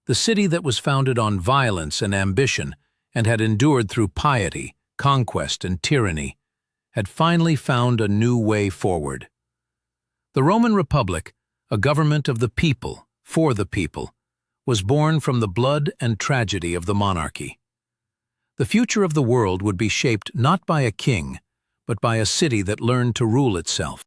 The city that was founded on violence and ambition and had endured through piety, conquest, and tyranny, had finally found a new way forward. The Roman Republic, a government of the people, for the people, was born from the blood and tragedy of the monarchy. The future of the world would be shaped not by a king, but by a city that learned to rule itself.